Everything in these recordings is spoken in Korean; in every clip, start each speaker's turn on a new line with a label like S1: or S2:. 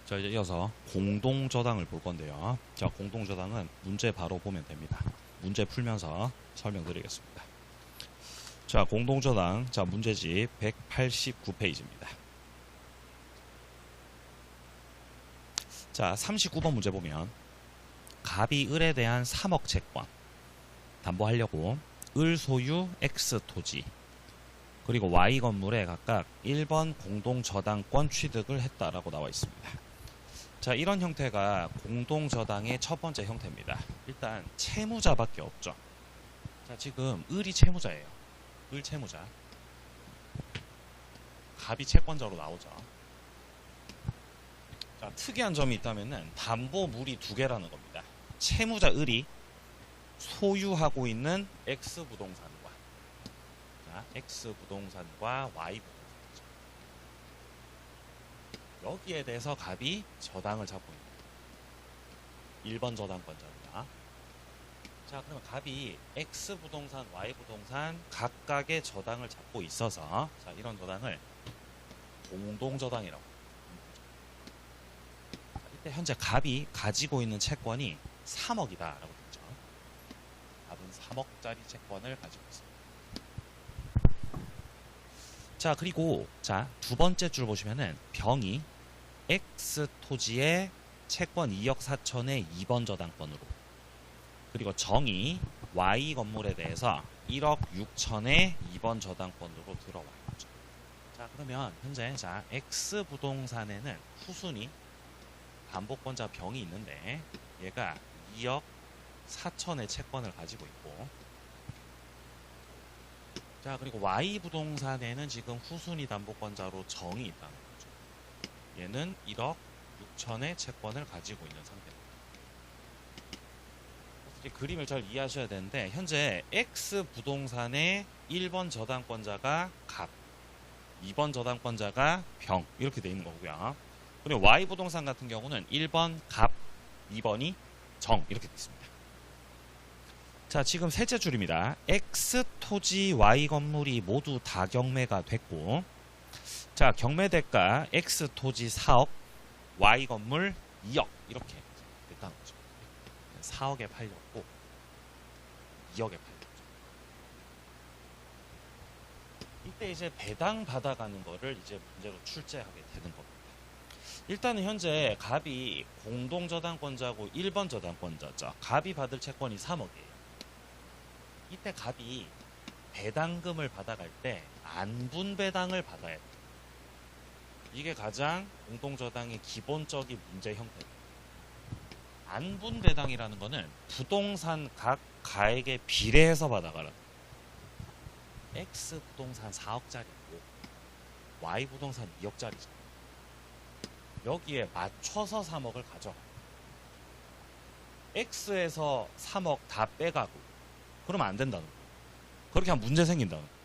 S1: 자, 이제 이어서 공동저당을 볼 건데요. 자, 공동저당은 문제 바로 보면 됩니다. 문제 풀면서 설명드리겠습니다. 자, 공동저당. 자, 문제집 189페이지입니다. 자, 39번 문제 보면 갑이 을에 대한 3억 채권 담보하려고 을 소유 X 토지 그리고 Y 건물에 각각 1번 공동저당권 취득을 했다라고 나와 있습니다. 자, 이런 형태가 공동저당의 첫 번째 형태입니다. 일단 채무자밖에 없죠. 자, 지금 을이 채무자예요. 을 채무자. 갑이 채권자로 나오죠. 자, 특이한 점이 있다면은 담보물이 두 개라는 겁니다. 채무자 을이 소유하고 있는 X 부동산과 자, X 부동산과 Y 부동산. 여기에 대해서 갑이 저당을 잡고 있는 1번 저당권자입니다. 자, 그러면 갑이 X 부동산, Y 부동산 각각의 저당을 잡고 있어서 자, 이런 저당을 공동저당이라고 합니다. 이때 현재 갑이 가지고 있는 채권이 3억이다라고 했죠. 갑은 3억짜리 채권을 가지고 있습니다. 자, 그리고 자, 두 번째 줄 보시면은 병이 X 토지의 채권 2억 4천의 2번 저당권으로 그리고 정이 Y 건물에 대해서 1억 6천의 2번 저당권으로 들어와요. 자, 그러면 현재 자, X 부동산에는 후순위 담보권자 병이 있는데 얘가 2억 4천의 채권을 가지고 있고 자, 그리고 Y 부동산에는 지금 후순위 담보권자로 정이 있다는 거죠. 얘는 1억 6천의 채권을 가지고 있는 상태입니다. 그림을 잘 이해하셔야 되는데 현재 X 부동산의 1번 저당권자가 갑, 2번 저당권자가 병 이렇게 되어 있는 거고요. 그리고 Y 부동산 같은 경우는 1번 갑, 2번이 정 이렇게 되어 있습니다. 자, 지금 셋째 줄입니다. X 토지 Y 건물이 모두 다 경매가 됐고 자, 경매대가 X 토지 4억 Y 건물 2억 이렇게 됐다는 거죠. 4억에 팔렸고 2억에 팔렸죠. 이때 이제 배당 받아가는 거를 이제 문제로 출제하게 되는 겁니다. 일단은 현재 갑이 공동저당권자고 1번 저당권자죠. 갑이 받을 채권이 3억이에요. 이때 갑이 배당금을 받아갈 때 안분배당을 받아야 돼요. 이게 가장 공동저당의 기본적인 문제 형태입니다. 안분배당이라는 거는 부동산 각 가액에 비례해서 받아가라. X 부동산 4억짜리고 Y 부동산 2억짜리죠. 여기에 맞춰서 3억을 가져가. X에서 3억 다 빼가고 그러면 안 된다는 거예요. 그렇게 하면 문제 생긴다는 거예요.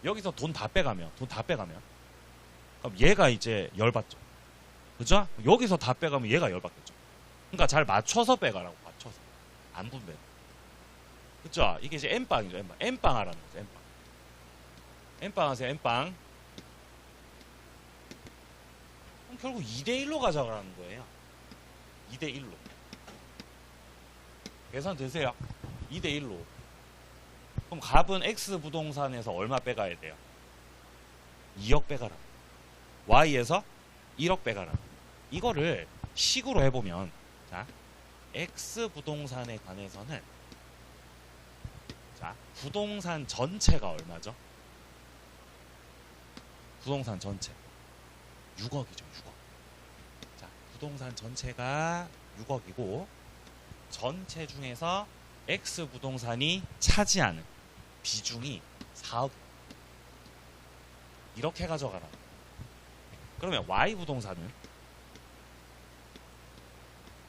S1: 여기서 돈 다 빼가면 그럼 얘가 이제 열받죠. 그죠? 여기서 다 빼가면 얘가 열받겠죠. 그러니까 잘 맞춰서 빼가라고. 맞춰서. 안 분배. 그죠? 이게 이제 N빵이죠. N빵. N빵 하라는 거죠. N빵. N빵 하세요. N빵. 그럼 결국 2대1로 가져가라는 거예요. 2대1로. 계산 되세요? 2대1로. 그럼 갑은 X 부동산에서 얼마 빼가야 돼요? 2억 빼가라. Y에서 1억 빼가라. 이거를 식으로 해보면 자, X 부동산에 관해서는 자, 부동산 전체가 얼마죠? 부동산 전체 6억이죠. 6억. 자, 부동산 전체가 6억이고 전체 중에서 X 부동산이 차지하는 비중이 4억. 이렇게 가져가라. 그러면 Y 부동산은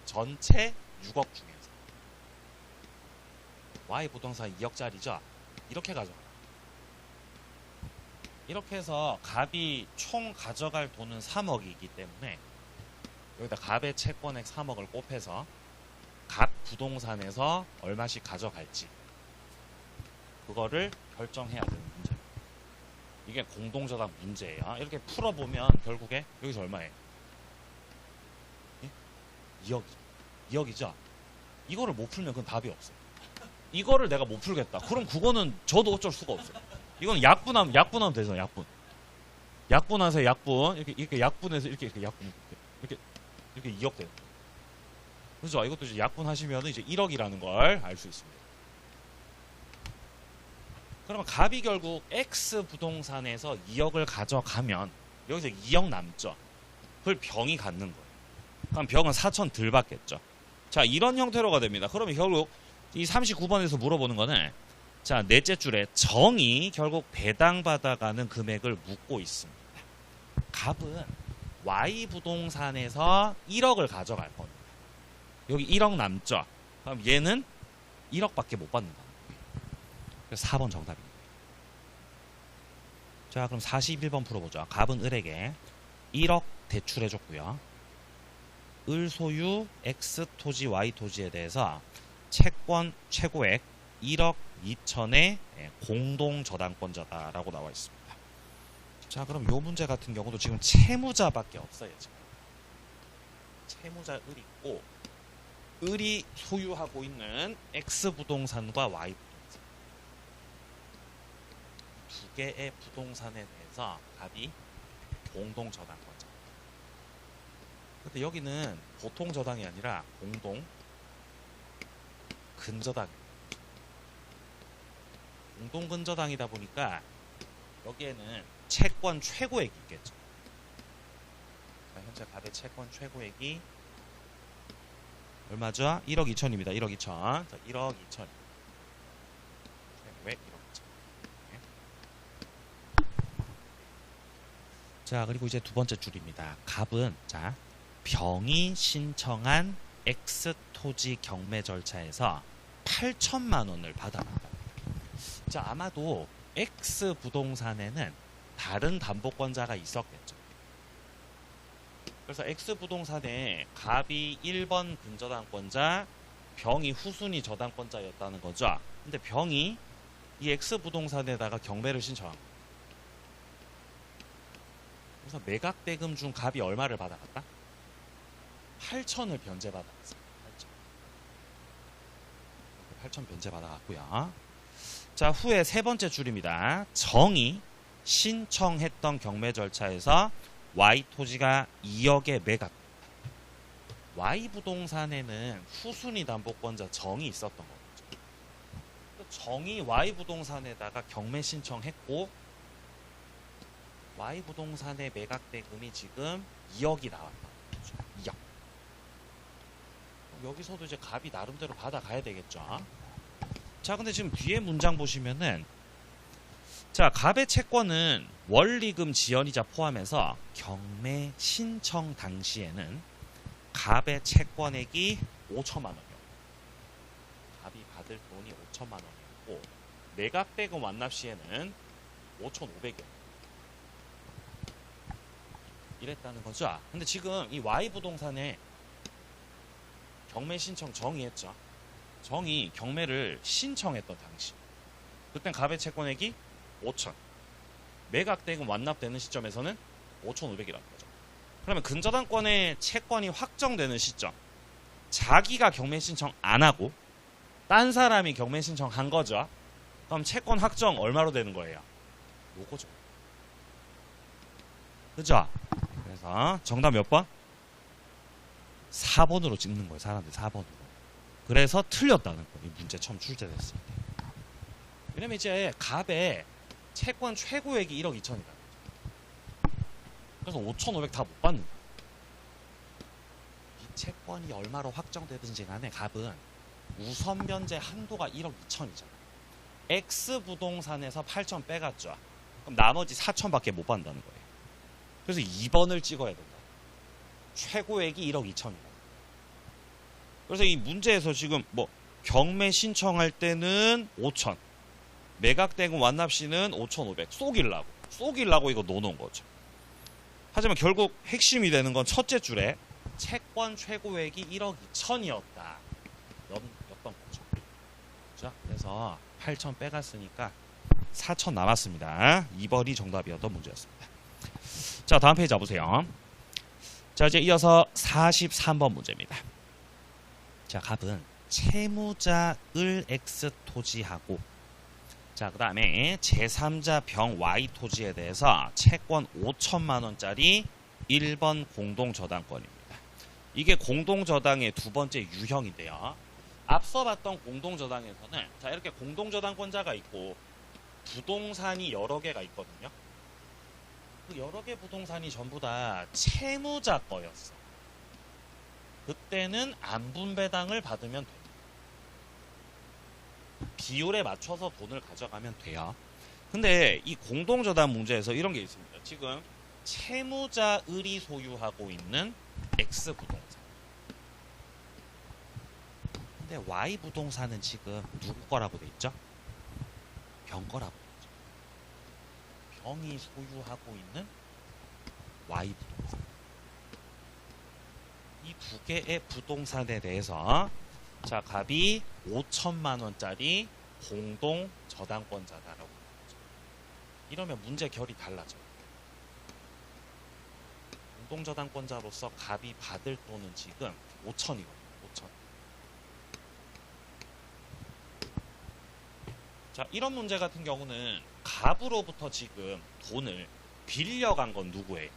S1: 전체 6억 중에서 Y 부동산 2억짜리죠. 이렇게 가져가라. 이렇게 해서 갑이 총 가져갈 돈은 3억이기 때문에 여기다 갑의 채권액 3억을 곱해서 갑 부동산에서 얼마씩 가져갈지 그거를 결정해야 되는 문제입니다. 이게 공동저당 문제예요. 이렇게 풀어보면 결국에 여기서 얼마예요? 2억. 2억이죠? 이거를 못 풀면 그건 답이 없어요. 이거를 내가 못 풀겠다. 그럼 그거는 저도 어쩔 수가 없어요. 이거는 약분하면 되잖아, 약분. 약분하세요, 약분. 이렇게 약분해서 이렇게 약분. 이렇게 2억 돼요. 그죠? 이것도 이제 약분하시면 이제 1억이라는 걸 알 수 있습니다. 그러면 갑이 결국 X 부동산에서 2억을 가져가면 여기서 2억 남죠. 그걸 병이 갖는 거예요. 그럼 병은 4천 덜 받겠죠. 자, 이런 형태로가 됩니다. 그러면 결국 이 39번에서 물어보는 거는 자, 넷째 줄에 정이 결국 배당받아가는 금액을 묻고 있습니다. 갑은 Y 부동산에서 1억을 가져갈 겁니다. 여기 1억 남죠. 그럼 얘는 1억밖에 못 받는다. 그래서 4번 정답입니다. 자, 그럼 41번 풀어보죠. 갑은 을에게 1억 대출해줬고요. 을 소유 X 토지 Y 토지에 대해서 채권 최고액 1억 2천의 공동 저당권자다라고 나와 있습니다. 자, 그럼 요 문제 같은 경우도 지금 채무자밖에 없어요. 지금. 채무자 을이 있고 을이 소유하고 있는 X 부동산과 Y 부동산 두 개의 부동산에 대해서 갑이 공동 저당권자. 근데 여기는 보통 저당이 아니라 공동 근저당. 공동 근저당이다 보니까 여기에는 채권 최고액이 있겠죠. 자, 현재 갑의 채권 최고액이 얼마죠? 1억 2천입니다. 1억 2천. 자, 1억 2천. 최고액 1억 2천. 네. 자, 그리고 이제 두 번째 줄입니다. 갑은 자, 병이 신청한 X 토지 경매 절차에서 8천만 원을 받아납니다. 자, 아마도 X 부동산에는 다른 담보권자가 있었겠죠. 그래서 X 부동산에 갑이 1번 근저당권자, 병이 후순위 저당권자였다는 거죠. 근데 병이 이 X 부동산에다가 경매를 신청한 거예요. 그래서 매각대금 중 갑이 얼마를 받아갔다? 8천을 변제받아갔어요. 8천 변제받아갔고요. 자, 후에 세 번째 줄입니다. 정이 신청했던 경매 절차에서 Y 토지가 2억에 매각. Y 부동산에는 후순위 담보권자 정이 있었던 거죠. 정이 Y 부동산에다가 경매 신청했고 Y 부동산의 매각 대금이 지금 2억이 나왔다. 2억. 여기서도 이제 갑이 나름대로 받아가야 되겠죠. 자, 근데 지금 뒤에 문장 보시면은 자, 갑의 채권은 원리금 지연이자 포함해서 경매 신청 당시에는 갑의 채권액이 5천만 원이요. 갑이 받을 돈이 5천만 원이었고 매각대금 완납 시에는 5,500원. 이랬다는 거죠. 근데 지금 이 Y 부동산에 경매 신청 정의했죠. 정이 경매를 신청했던 당시 그땐 갑의 채권액이 5천, 매각대금 완납되는 시점에서는 5,500이라는 거죠. 그러면 근저당권의 채권이 확정되는 시점, 자기가 경매 신청 안 하고 딴 사람이 경매 신청한 거죠. 그럼 채권 확정 얼마로 되는 거예요? 요거죠. 그죠? 그래서 정답 몇 번? 4번으로 찍는 거예요. 사람들 4번으로. 그래서 틀렸다는 거예요. 이 문제 처음 출제됐을 때. 왜냐면 이제 갑의 채권 최고액이 1억 2천이다. 그래서 5,500 다 못 받는 거예요. 이 채권이 얼마로 확정되든지 간에 갑은 우선 변제 한도가 1억 2천이잖아요. X 부동산에서 8천 빼갔죠. 그럼 나머지 4천밖에 못 받는다는 거예요. 그래서 2번을 찍어야 된다. 최고액이 1억 2천이다. 그래서 이 문제에서 지금 뭐 경매 신청할 때는 5천, 매각대금 완납 시는 5,500 쏘길라고 이거 넣어놓은 거죠. 하지만 결국 핵심이 되는 건 첫째 줄에 채권 최고액이 1억 2천이었다. 였던 거죠. 그렇죠? 그래서 8천 빼갔으니까 4천 남았습니다. 2번이 정답이었던 문제였습니다. 자, 다음 페이지 와보세요. 자, 이제 이어서 43번 문제입니다. 자, 갑은 채무자 을 X 토지하고, 자, 그 다음에 제3자 병 Y 토지에 대해서 채권 5천만 원짜리 1번 공동저당권입니다. 이게 공동저당의 두 번째 유형인데요. 앞서 봤던 공동저당에서는 자, 이렇게 공동저당권자가 있고 부동산이 여러 개가 있거든요. 그 여러 개 부동산이 전부 다 채무자 거였어. 그때는 안분배당을 받으면 됩니다. 비율에 맞춰서 돈을 가져가면 돼요. 근데 이 공동저당 문제에서 이런 게 있습니다. 지금 채무자 을이 소유하고 있는 X 부동산. 근데 Y 부동산은 지금 누구 거라고 돼 있죠? 병 거라고 돼 있죠. 병이 소유하고 있는 Y 부동산. 이 두 개의 부동산에 대해서 자, 갑이 5천만 원짜리 공동 저당권자다라고 하죠. 이러면 문제 결이 달라져요. 공동 저당권자로서 갑이 받을 돈은 지금 5천이거든요. 5천. 자, 이런 문제 같은 경우는 갑으로부터 지금 돈을 빌려간 건 누구예요?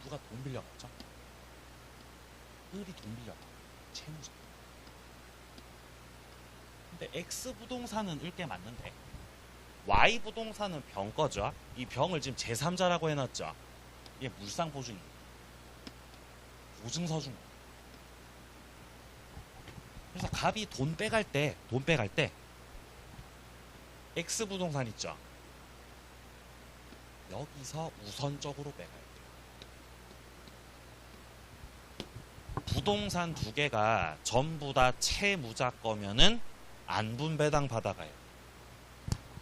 S1: 누가 돈 빌려갔죠? 을이 돈 빌려갔죠. 채무자. 근데 X 부동산은 을게 맞는데 Y 부동산은 병 거죠. 이 병을 지금 제3자라고 해놨죠. 이게 물상 보증입니다. 보증서 준 거. 그래서 갑이 돈 빼갈 때 X 부동산 있죠. 여기서 우선적으로 빼가야 돼요. 부동산 두 개가 전부 다 채무자 거면은 안분배당 받아가요.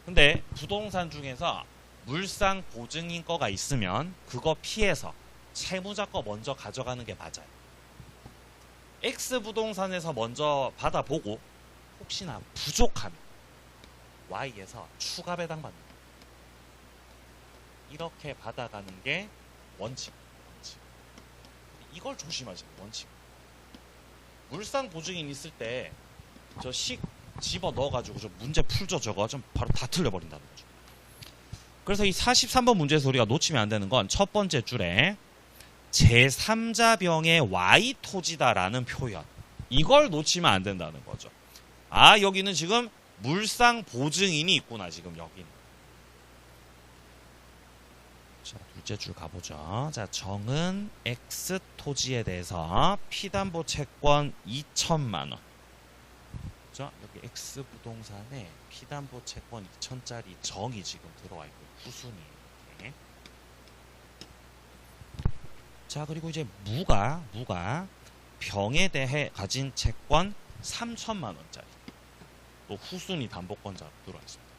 S1: 근데 부동산 중에서 물상 보증인 거가 있으면 그거 피해서 채무자 거 먼저 가져가는 게 맞아요. X 부동산에서 먼저 받아보고 혹시나 부족하면 Y에서 추가 배당 받는 거예요. 이렇게 받아가는 게 원칙. 이걸 조심하세요. 원칙. 물상 보증인 있을 때 저 식 집어 넣어가지고 저 문제 풀죠. 저거 좀 바로 다 틀려버린다는 거죠. 그래서 이 43번 문제에서 우리가 놓치면 안 되는 건 첫 번째 줄에 제3자 병의 Y 토지다라는 표현. 이걸 놓치면 안 된다는 거죠. 아, 여기는 지금 물상 보증인이 있구나. 지금 여기는. 자, 둘째 줄 가보죠. 자, 정은 X 토지에 대해서 피담보 채권 2천만 원. 자, 여기 X 부동산에 피담보 채권 2천짜리 정이 지금 들어와 있고 후순위. 이렇게. 자, 그리고 이제 무가 병에 대해 가진 채권 3천만 원짜리. 또 후순위 담보권자로 들어와 있습니다.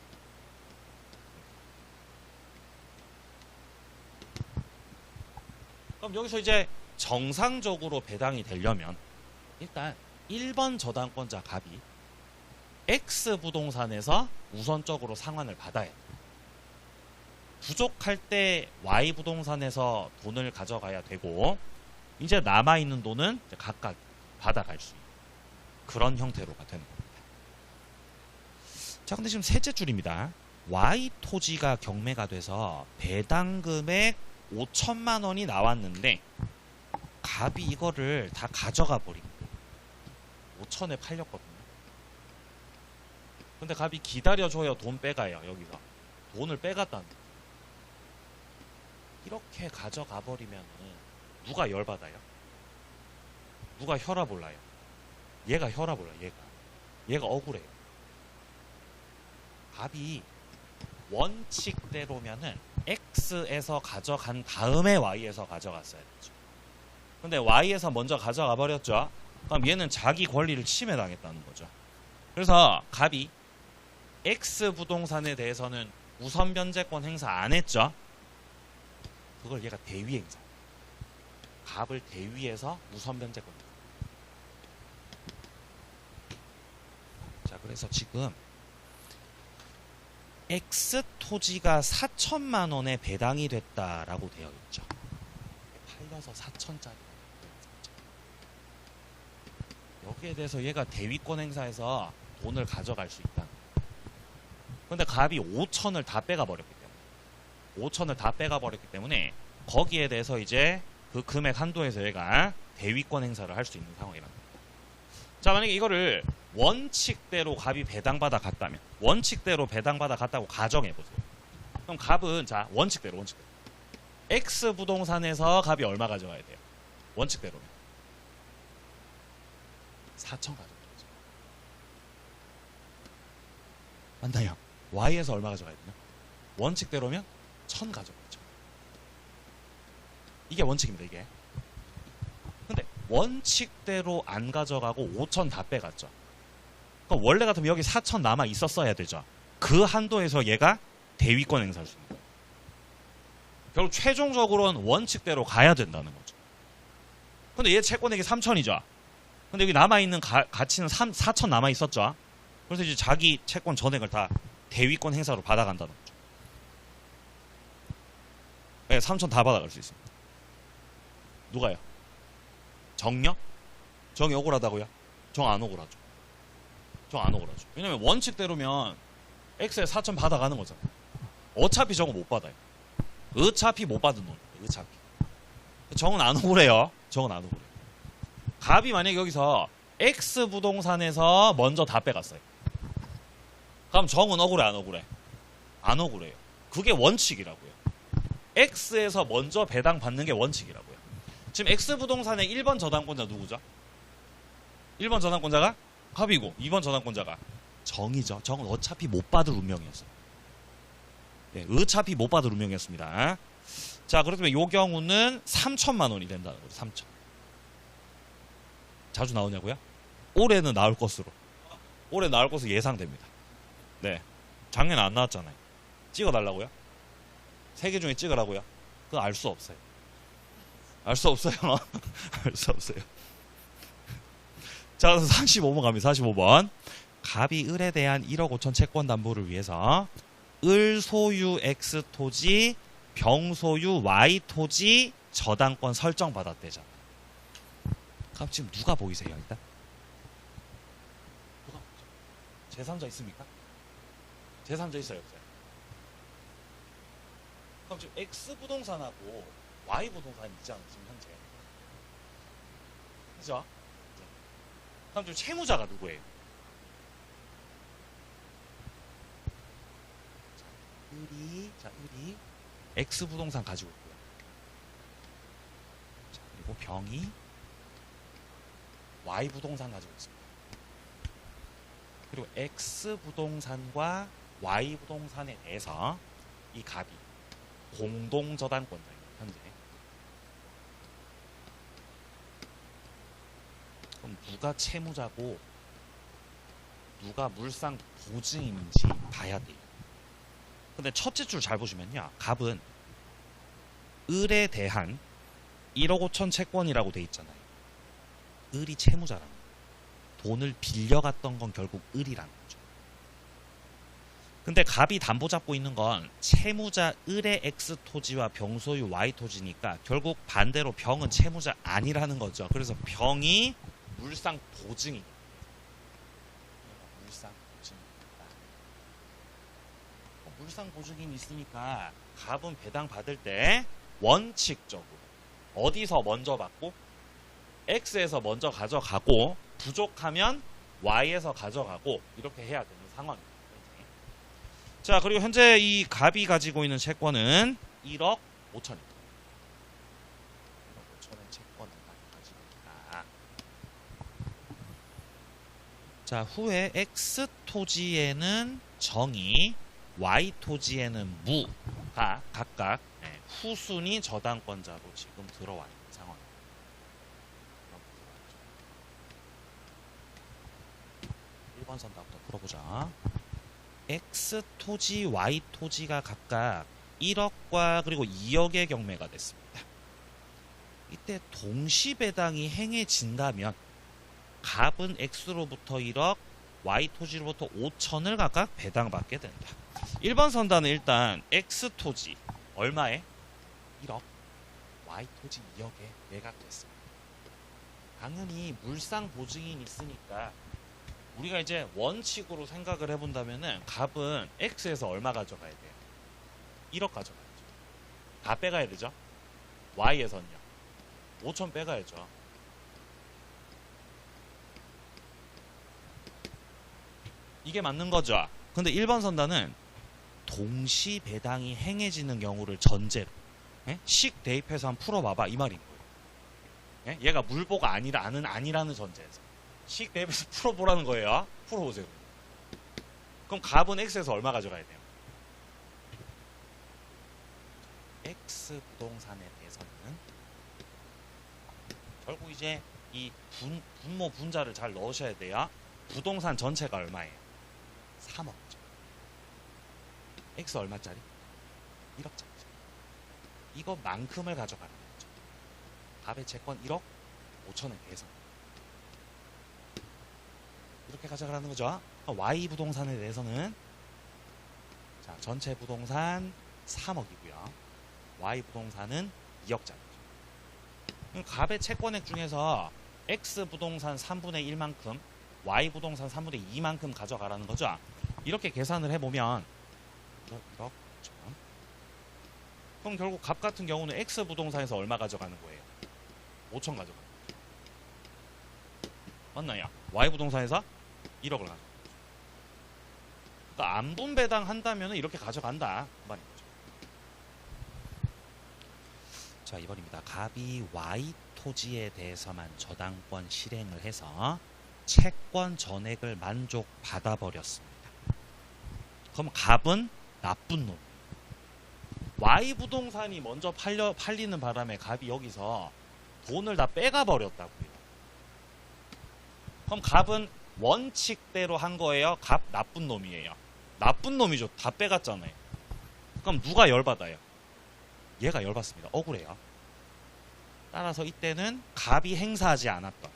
S1: 그럼 여기서 이제 정상적으로 배당이 되려면 일단 1번 저당권자 갑이 X 부동산에서 우선적으로 상환을 받아야 돼요. 부족할 때 Y 부동산에서 돈을 가져가야 되고 이제 남아있는 돈은 이제 각각 받아갈 수 있는 그런 형태로가 되는 겁니다. 자, 근데 지금 셋째 줄입니다. Y 토지가 경매가 돼서 배당 금액 5천만 원이 나왔는데 갑이 이거를 다 가져가 버립니다. 5천에 팔렸거든요. 근데 갑이 기다려줘요. 돈 빼가요. 여기서 돈을 빼갔다는 거예요. 이렇게 가져가 버리면은 누가 열받아요? 누가 혈압 올라요? 얘가 혈압 올라요. 얘가 억울해요. 갑이 원칙대로면은 X에서 가져간 다음에 Y에서 가져갔어야 되죠. 근데 Y에서 먼저 가져가 버렸죠. 그럼 얘는 자기 권리를 침해당했다는 거죠. 그래서 갑이 X 부동산에 대해서는 우선 변제권 행사 안 했죠. 그걸 얘가 대위 행사. 갑을 대위해서 우선 변제권. 자, 그래서 지금 X 토지가 4천만 원에 배당이 됐다라고 되어 있죠. 플러스 4천짜리. 여기에 대해서 얘가 대위권 행사해서 돈을 가져갈 수 있다. 근데 갑이 5천을 다 빼가버렸기 때문에 5천을 다 빼가버렸기 때문에 거기에 대해서 이제 그 금액 한도에서 얘가 대위권 행사를 할 수 있는 상황이란 겁니다. 자, 만약에 이거를 원칙대로 갑이 배당받아 갔다면, 원칙대로 배당받아 갔다고 가정해보세요. 그럼 갑은, 자, 원칙대로. X 부동산에서 갑이 얼마 가져가야 돼요? 원칙대로면 4천 가져가야죠. 맞나요? Y에서 얼마 가져가야 되냐? 원칙대로면 1000 가져가야죠. 이게 원칙입니다, 이게. 근데 원칙대로 안 가져가고 5천 다 빼갔죠. 그럼 원래 같으면 여기 4천 남아 있었어야 되죠. 그 한도에서 얘가 대위권 행사할 수 있는 거예요. 결국 최종적으로는 원칙대로 가야 된다는 거죠. 근데 얘 채권액이 3천이죠. 근데 여기 남아있는 가치는 4천 남아있었죠. 그래서 이제 자기 채권 전액을 다 대위권 행사로 받아간다는 거죠. 네, 3천 다 받아갈 수 있습니다. 누가요? 정요? 정이 억울하다고요? 정 안 억울하죠. 정 안 억울하죠. 왜냐면 원칙대로면 X에 4천 받아가는 거잖아요. 어차피 정은 못 받아요. 어차피 못 받은 돈. 어차피. 정은 안 억울해요. 정은 안 억울해요. 갑이 만약에 여기서 X 부동산에서 먼저 다 빼갔어요. 그럼 정은 억울해, 안 억울해? 안 억울해요. 그게 원칙이라고요. X에서 먼저 배당 받는 게 원칙이라고요. 지금 X 부동산의 1번 저당권자 누구죠? 1번 저당권자가 갑이고 2번 저당권자가 정이죠. 정은 어차피 못 받을 운명이었어요. 네, 어차피 못 받을 운명이었습니다. 자, 그렇다면 이 경우는 3천만 원이 된다는 거죠. 3천. 자주 나오냐고요? 올해는 나올 것으로. 올해 나올 것으로 예상됩니다. 네. 작년에 안 나왔잖아요. 찍어달라고요? 3개 중에 찍으라고요? 그건 알 수 없어요. 알 수 없어요. 알 수 없어요. 자, 그래서 45번 갑니다. 45번. 갑이 을에 대한 1억 5천 채권 담보를 위해서 을 소유 X 토지, 병 소유 Y 토지 저당권 설정 받았대잖아. 그럼 지금 누가 보이세요, 일단? 누가 보이죠? 제3자 있습니까? 제3자 있어요, 없어요? 그럼 지금 X 부동산하고 Y 부동산이 있잖아요, 지금 현재. 그죠? 그럼 지금 채무자가 누구예요? 을이 X 부동산 가지고 있고요. 자, 그리고 병이 Y 부동산 가지고 있습니다. 그리고 X 부동산과 Y 부동산에 대해서 이 갑이 공동 저당권자예요, 현재. 그럼 누가 채무자고 누가 물상 보증인지 봐야 돼요. 근데 첫째 줄 잘 보시면요, 갑은 을에 대한 1억 5천 채권이라고 돼 있잖아요. 을이 채무자라는 거예요. 돈을 빌려갔던 건 결국 을이라는 거죠. 근데 갑이 담보 잡고 있는 건 채무자 을의 X 토지와 병 소유 Y 토지니까 결국 반대로 병은 채무자 아니라는 거죠. 그래서 병이 물상 보증인. 물상 보증인이다. 물상 보증인이 있으니까 갑은 배당 받을 때 원칙적으로 어디서 먼저 받고 X에서 먼저 가져가고 부족하면 Y에서 가져가고 이렇게 해야 되는 상황입니다. 자, 그리고 현재 이 갑이 가지고 있는 채권은 1억 5천입니다. 1억 5천의 채권을 가지고 있다. 자, 후에 X 토지에는 정이, Y 토지에는 무가 각각 후순위 저당권자로 지금 들어와 있는 상황입니다. 1번 선답부터 풀어보자. X 토지, Y 토지가 각각 1억과 그리고 2억의 경매가 됐습니다. 이때 동시 배당이 행해진다면 갑은 X로부터 1억, Y 토지로부터 5천을 각각 배당받게 된다. 1번 선단은 일단 X 토지 얼마에? 1억, Y 토지 2억에 매각됐습니다. 당연히 물상 보증인 있으니까 우리가 이제 원칙으로 생각을 해본다면은 값은 X에서 얼마 가져가야 돼요? 1억 가져가야죠. 다 빼가야 되죠. Y에선요 5천 빼가야죠. 이게 맞는 거죠. 근데 1번 선단은 동시 배당이 행해지는 경우를 전제로 식 대입해서 한번 풀어봐봐 이 말인 거예요. 얘가 물보가 아니라는 전제에서 식 대입해서 풀어보라는 거예요. 풀어보세요. 그럼 값은 X에서 얼마 가져가야 돼요? X 부동산에 대해서는 결국 이제 이 분모 분자를 잘 넣으셔야 돼요. 부동산 전체가 얼마예요? 3억죠. X 얼마짜리? 1억짜리. 이거만큼을 가져가는 거죠. 값의 채권 1억 5천에 대해서 이렇게 가져가라는 거죠. Y 부동산에 대해서는 자 전체 부동산 3억이고요. Y 부동산은 2억짜리죠. 값의 채권액 중에서 X 부동산 3분의 1만큼 Y 부동산 3분의 2만큼 가져가라는 거죠. 이렇게 계산을 해보면 1억 5천. 그럼 결국 값 같은 경우는 X 부동산에서 얼마 가져가는 거예요? 5천 가져가는 거죠. 맞나요? Y 부동산에서 1억을 가져가는 거죠. 그러니까 안분 배당 한다면 이렇게 가져간다 그 말인 거죠. 자 2번입니다. 갑이 Y 토지에 대해서만 저당권 실행을 해서 채권 전액을 만족받아 버렸습니다. 그럼 갑은 나쁜 놈. Y 부동산이 먼저 팔리는 바람에 갑이 여기서 돈을 다 빼가 버렸다고요. 그럼 갑은 원칙대로 한 거예요? 갑 나쁜 놈이에요? 나쁜 놈이죠. 다 빼갔잖아요. 그럼 누가 열받아요? 얘가 열받습니다. 억울해요. 따라서 이때는 갑이 행사하지 않았던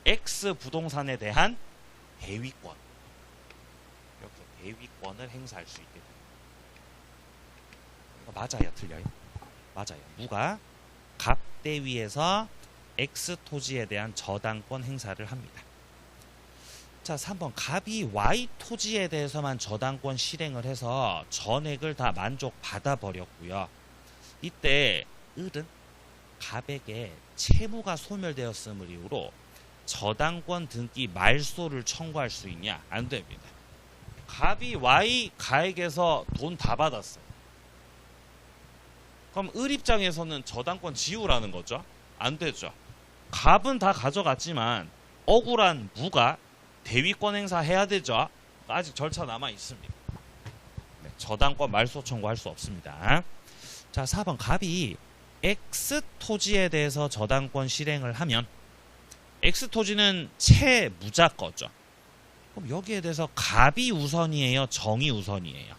S1: X 부동산에 대한 대위권, 이렇게 대위권을 행사할 수 있게 됩니다. 이거 맞아요? 틀려요? 맞아요. 누가 갑 대위에서 X 토지에 대한 저당권 행사를 합니다. 자 3번 갑이 Y 토지에 대해서만 저당권 실행을 해서 전액을 다 만족받아 버렸고요. 이때 을은 갑에게 채무가 소멸되었음을 이유로 저당권 등기 말소를 청구할 수 있냐? 안 됩니다. 갑이 Y 가액에서 돈 다 받았어요. 그럼 을 입장에서는 저당권 지우라는 거죠? 안 되죠. 갑은 다 가져갔지만 억울한 무가 대위권 행사해야 되죠. 아직 절차 남아 있습니다. 네, 저당권 말소 청구할 수 없습니다. 자 4번 갑이 X 토지에 대해서 저당권 실행을 하면 X 토지는 채무자 거죠. 그럼 여기에 대해서 갑이 우선이에요? 정이 우선이에요?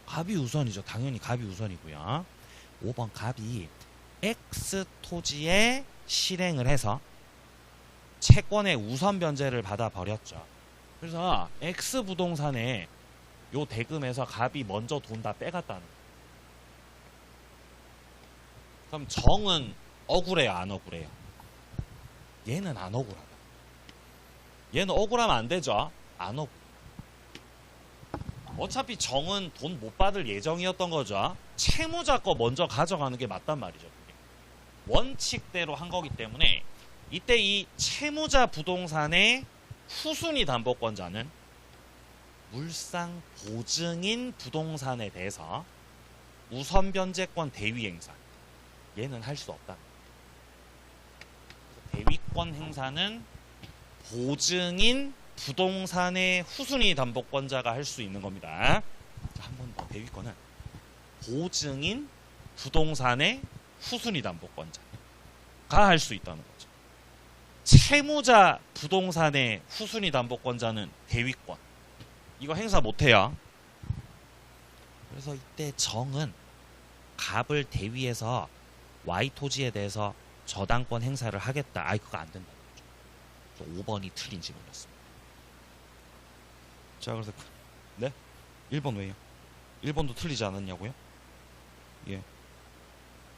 S1: 갑이 우선이죠. 당연히 갑이 우선이고요. 5번 갑이 X 토지에 실행을 해서 채권의 우선 변제를 받아 버렸죠. 그래서 X 부동산에 요 대금에서 갑이 먼저 돈 다 빼갔다는 거예요. 그럼 정은 억울해요? 안 억울해요? 얘는 안 억울하다. 얘는 억울하면 안 되죠. 안 억울. 어차피 정은 돈 못 받을 예정이었던 거죠. 채무자 거 먼저 가져가는 게 맞단 말이죠. 원칙대로 한 거기 때문에 이때 이 채무자 부동산의 후순위 담보권자는 물상 보증인 부동산에 대해서 우선 변제권 대위 행사, 얘는 할 수 없다. 대위권 행사는 보증인 부동산의 후순위 담보권자가 할 수 있는 겁니다. 한 번 더. 대위권은 보증인 부동산의 후순위 담보권자가 할 수 있다는 거죠. 채무자 부동산의 후순위 담보권자는 대위권, 이거 행사 못해요. 그래서 이때 정은 갑을 대위해서 Y 토지에 대해서 저당권 행사를 하겠다. 아이 그거 안 된다는 거죠. 5번이 틀린 질문이었습니다. 자 그래서 네? 1번 왜요? 1번도 틀리지 않았냐고요? 예.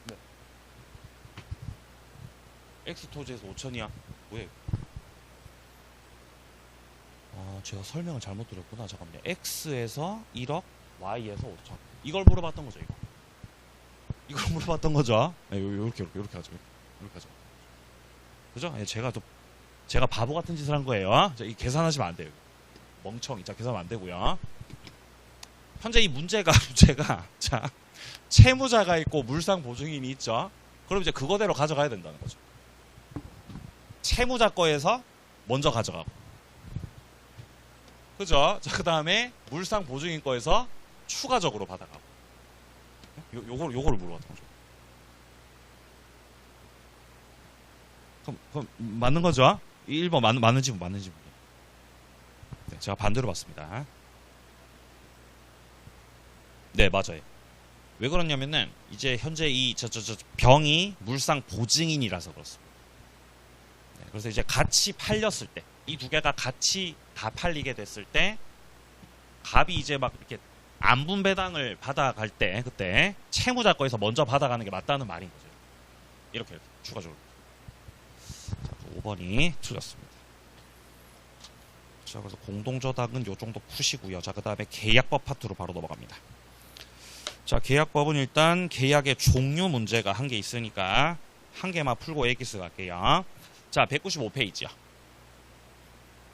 S1: 네. X 토지에서 5천이야. 왜? 제가 설명을 잘못 드렸구나. 잠깐만요. X에서 1억, Y에서 5천. 이걸 물어봤던 거죠, 이거. 이걸 물어봤던 거죠. 네, 요렇게 하죠. 이렇게 하죠. 그죠? 예, 제가 바보 같은 짓을 한 거예요. 자, 이 계산하시면 안 돼요. 멍청이. 자, 계산하면 안 되고요. 현재 이 문제가 자, 채무자가 있고 물상 보증인이 있죠. 그럼 이제 그거대로 가져가야 된다는 거죠. 채무자 거에서 먼저 가져가고. 그죠? 자, 그 다음에 물상 보증인 거에서 추가적으로 받아가고. 요거를 물어봤던 거죠. 그럼 맞는 거죠? 1번 맞는지 모르겠어요. 네, 제가 반대로 봤습니다. 네, 맞아요. 왜 그러냐면은 이제 현재 이 병이 물상 보증인이라서 그렇습니다. 네, 그래서 이제 같이 팔렸을 때, 이 두 개가 같이 다 팔리게 됐을 때, 갑이 이제 막 이렇게 안분 배당을 받아갈 때, 그때 채무자 거에서 먼저 받아가는 게 맞다는 말인 거죠. 이렇게 추가적으로. 자, 5번이 틀렸습니다. 자, 그래서 공동저당은 요 정도 푸시고요. 자, 그 다음에 계약법 파트로 바로 넘어갑니다. 자, 계약법은 일단 계약의 종류 문제가 한 개 있으니까 한 개만 풀고 에기스 갈게요. 자, 195페이지요.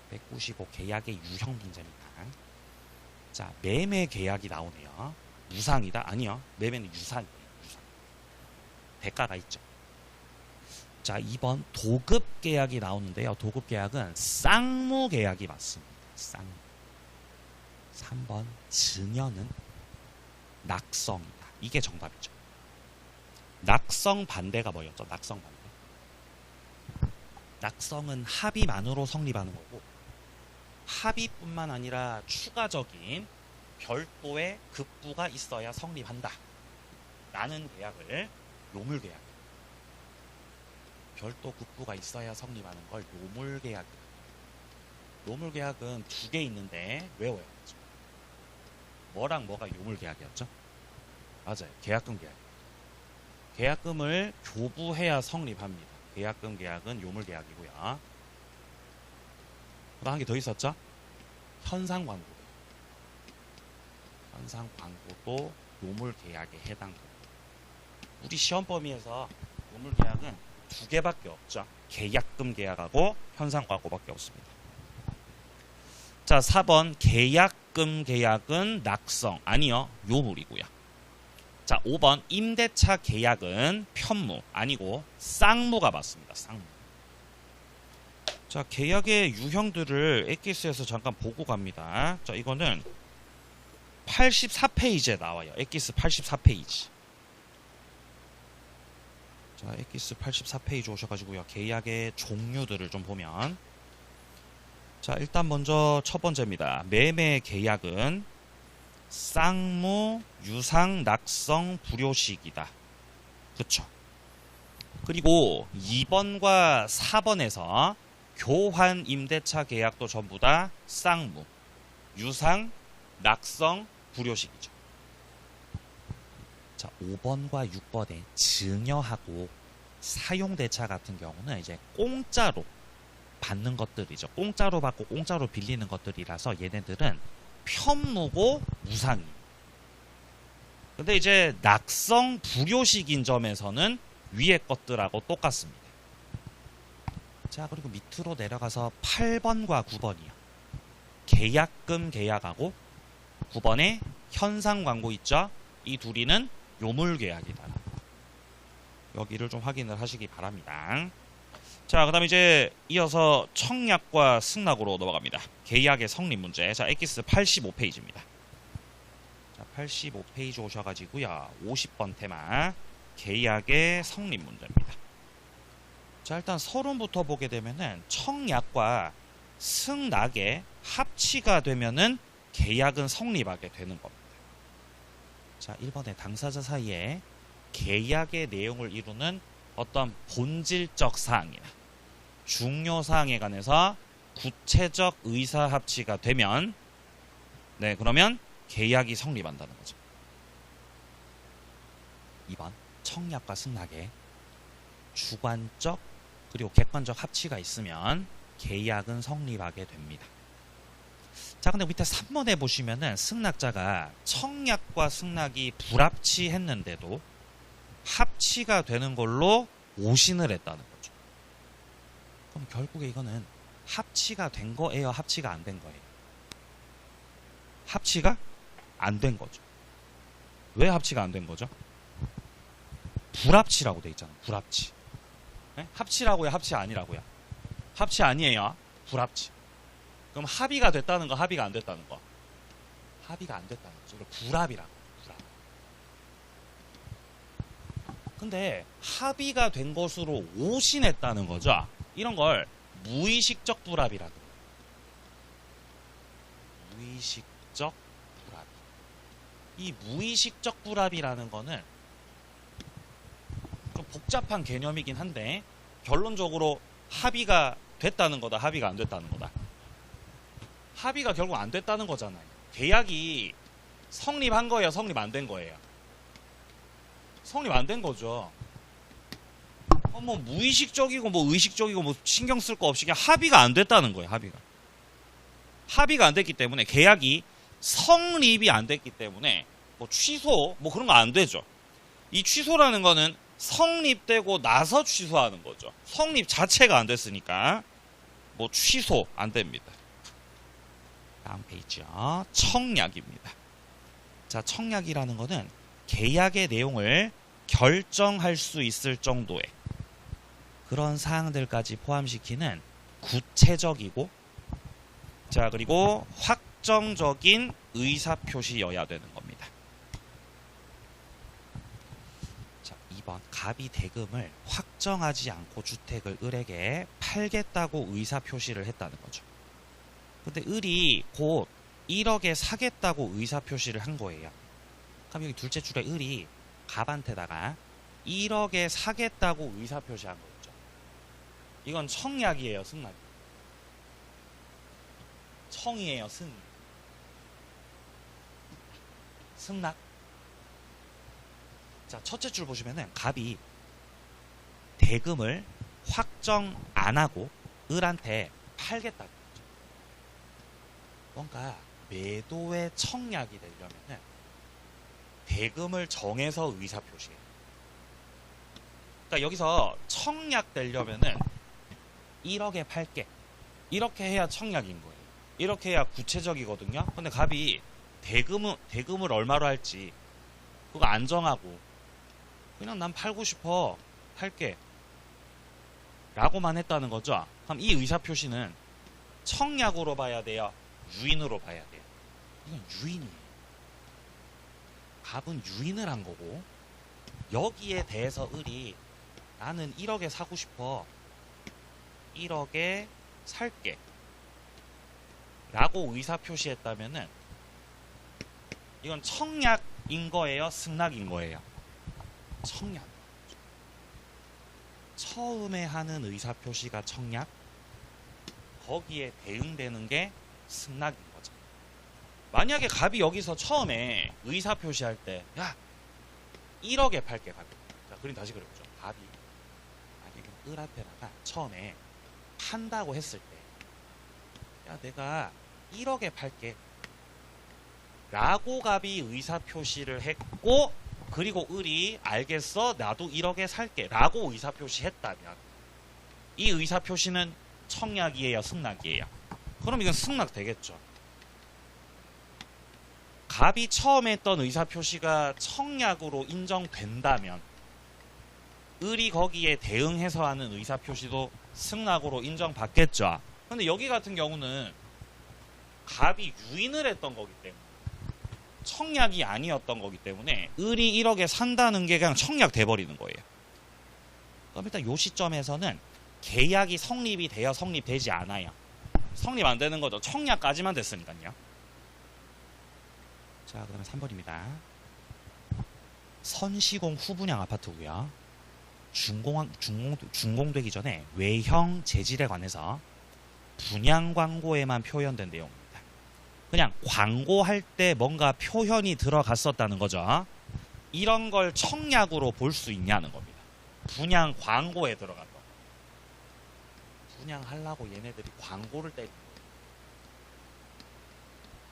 S1: 195 계약의 유형 문제입니다. 자, 매매 계약이 나오네요. 무상이다? 아니요. 매매는 유상이에요. 유상. 대가가 있죠. 자, 2번 도급 계약이 나오는데요. 도급 계약은 쌍무 계약이 맞습니다. 쌍무. 3번 증여는 낙성이다. 이게 정답이죠. 낙성 반대가 뭐였죠? 낙성 반대. 낙성은 합의만으로 성립하는 거고, 합의뿐만 아니라 추가적인 별도의 급부가 있어야 성립한다 라는 계약을 요물계약, 별도 급부가 있어야 성립하는 걸 요물계약. 요물계약은 두 개 있는데 외워야죠. 뭐랑 뭐가 요물계약이었죠? 맞아요. 계약금 계약. 계약금을 교부해야 성립합니다. 계약금 계약은 요물계약이고요. 한 개 더 있었죠? 현상광고. 현상광고도 요물계약에 해당됩니다. 우리 시험 범위에서 요물계약은 두 개밖에 없죠. 계약금 계약하고 현상광고밖에 없습니다. 자, 4번 계약금 계약은 낙성 아니요, 요물이고요. 자, 5번 임대차 계약은 편무 아니고 쌍무가 맞습니다. 쌍무. 자, 계약의 유형들을 엑기스에서 잠깐 보고 갑니다. 자, 이거는 84페이지에 나와요. 엑기스 84페이지. 자, 엑기스 84페이지 오셔가지고요. 계약의 종류들을 좀 보면, 자, 일단 먼저 첫 번째입니다. 매매 계약은 쌍무, 유상, 낙성, 불효식이다. 그쵸? 그리고 2번과 4번에서 교환 임대차 계약도 전부 다 쌍무, 유상, 낙성, 불효식이죠. 자, 5번과 6번에 증여하고 사용대차 같은 경우는 이제 공짜로 받는 것들이죠. 공짜로 받고 공짜로 빌리는 것들이라서 얘네들은 편무고 무상이. 근데 이제 낙성, 불효식인 점에서는 위에 것들하고 똑같습니다. 자, 그리고 밑으로 내려가서 8번과 9번이요. 계약금 계약하고 9번에 현상 광고 있죠? 이 둘이는 요물 계약이다. 여기를 좀 확인을 하시기 바랍니다. 자, 그 다음에 이제 이어서 청약과 승낙으로 넘어갑니다. 계약의 성립 문제. 자, 엑기스 85페이지입니다. 자, 85페이지 오셔가지고요. 50번 테마 계약의 성립 문제입니다. 자, 일단 서론부터 보게 되면은 청약과 승낙의 합치가 되면은 계약은 성립하게 되는 겁니다. 자, 1번에 당사자 사이에 계약의 내용을 이루는 어떤 본질적 사항이나 중요 사항에 관해서 구체적 의사 합치가 되면, 네, 그러면 계약이 성립한다는 거죠. 2번 청약과 승낙의 주관적 그리고 객관적 합치가 있으면 계약은 성립하게 됩니다. 자, 근데 밑에 3번에 보시면은 승낙자가 청약과 승낙이 불합치했는데도 합치가 되는 걸로 오신을 했다는 거죠. 그럼 결국에 이거는 합치가 된 거예요? 합치가 안 된 거예요? 합치가 안 된 거죠. 왜 합치가 안 된 거죠? 불합치라고 돼 있잖아요. 불합치. 네? 합치라고요? 합치 아니라고요? 합치 아니에요. 불합치. 그럼 합의가 됐다는 거, 합의가 안 됐다는 거? 합의가 안 됐다는 거죠. 이걸 불합이라고. 불합. 근데 합의가 된 것으로 오신했다는 거죠. 이런 걸 무의식적 불합이라고. 무의식적 불합. 이 무의식적 불합이라는 거는 좀 복잡한 개념이긴 한데 결론적으로 합의가 됐다는 거다, 합의가 안 됐다는 거다. 합의가 결국 안 됐다는 거잖아요. 계약이 성립한 거예요, 성립 안 된 거예요? 성립 안 된 거죠. 뭐 무의식적이고 뭐 의식적이고 뭐 신경 쓸 거 없이 그냥 합의가 안 됐다는 거예요. 합의가 안 됐기 때문에 계약이 성립이 안 됐기 때문에 뭐 취소 뭐 그런 거 안 되죠. 이 취소라는 거는 성립되고 나서 취소하는 거죠. 성립 자체가 안 됐으니까 뭐 취소 안 됩니다. 다음 페이지요. 청약입니다. 자, 청약이라는 거는 계약의 내용을 결정할 수 있을 정도의 그런 사항들까지 포함시키는 구체적이고 자 그리고 확정적인 의사표시여야 되는 겁니다. 자, 2번 갑이 대금을 확정하지 않고 주택을 을에게 팔겠다고 의사표시를 했다는 거죠. 근데 을이 곧 1억에 사겠다고 의사표시를 한 거예요. 그럼 여기 둘째 줄에 을이 갑한테다가 1억에 사겠다고 의사표시한 거죠. 이건 청약이에요, 승낙? 청이에요, 승낙? 자, 첫째 줄 보시면은 갑이 대금을 확정 안 하고 을한테 팔겠다고. 뭔가 매도의 청약이 되려면은 대금을 정해서 의사표시해요. 그러니까 여기서 청약 되려면은 1억에 팔게. 이렇게 해야 청약인 거예요. 이렇게 해야 구체적이거든요. 근데 갑이 대금을 얼마로 할지 그거 안 정하고 그냥 난 팔고 싶어. 팔게. 라고만 했다는 거죠. 그럼 이 의사표시는 청약으로 봐야 돼요? 유인으로 봐야 돼요? 이건 유인이에요. 갑은 유인을 한 거고 여기에 대해서 을이 나는 1억에 사고 싶어. 1억에 살게. 라고 의사표시했다면은 이건 청약인 거예요? 승낙인 거예요? 청약. 처음에 하는 의사표시가 청약. 거기에 대응되는 게 승낙인 거죠. 만약에 갑이 여기서 처음에 의사표시할 때 야 1억에 팔게 갑이. 자, 그림 다시 그려보죠. 갑이 만약에 을한테다가 처음에 판다고 했을 때 야 내가 1억에 팔게 라고 갑이 의사표시를 했고 그리고 을이 알겠어 나도 1억에 살게 라고 의사표시했다면 이 의사표시는 청약이에요, 승낙이에요? 그럼 이건 승낙 되겠죠. 갑이 처음에 했던 의사표시가 청약으로 인정된다면 을이 거기에 대응해서 하는 의사표시도 승낙으로 인정받겠죠. 근데 여기 같은 경우는 갑이 유인을 했던 거기 때문에 청약이 아니었던 거기 때문에 을이 1억에 산다는 게 그냥 청약 돼버리는 거예요. 그럼 일단 이 시점에서는 계약이 성립이 돼요, 성립되지 않아요? 성립 안 되는 거죠. 청약까지만 됐으니까요. 자, 그 다음에 3번입니다. 선시공 후분양 아파트고요. 준공되기 전에 외형 재질에 관해서 분양 광고에만 표현된 내용입니다. 그냥 광고할 때 뭔가 표현이 들어갔었다는 거죠. 이런 걸 청약으로 볼 수 있냐는 겁니다. 분양 광고에 들어간 거. 분양하려고 얘네들이 광고를 때린 거예요.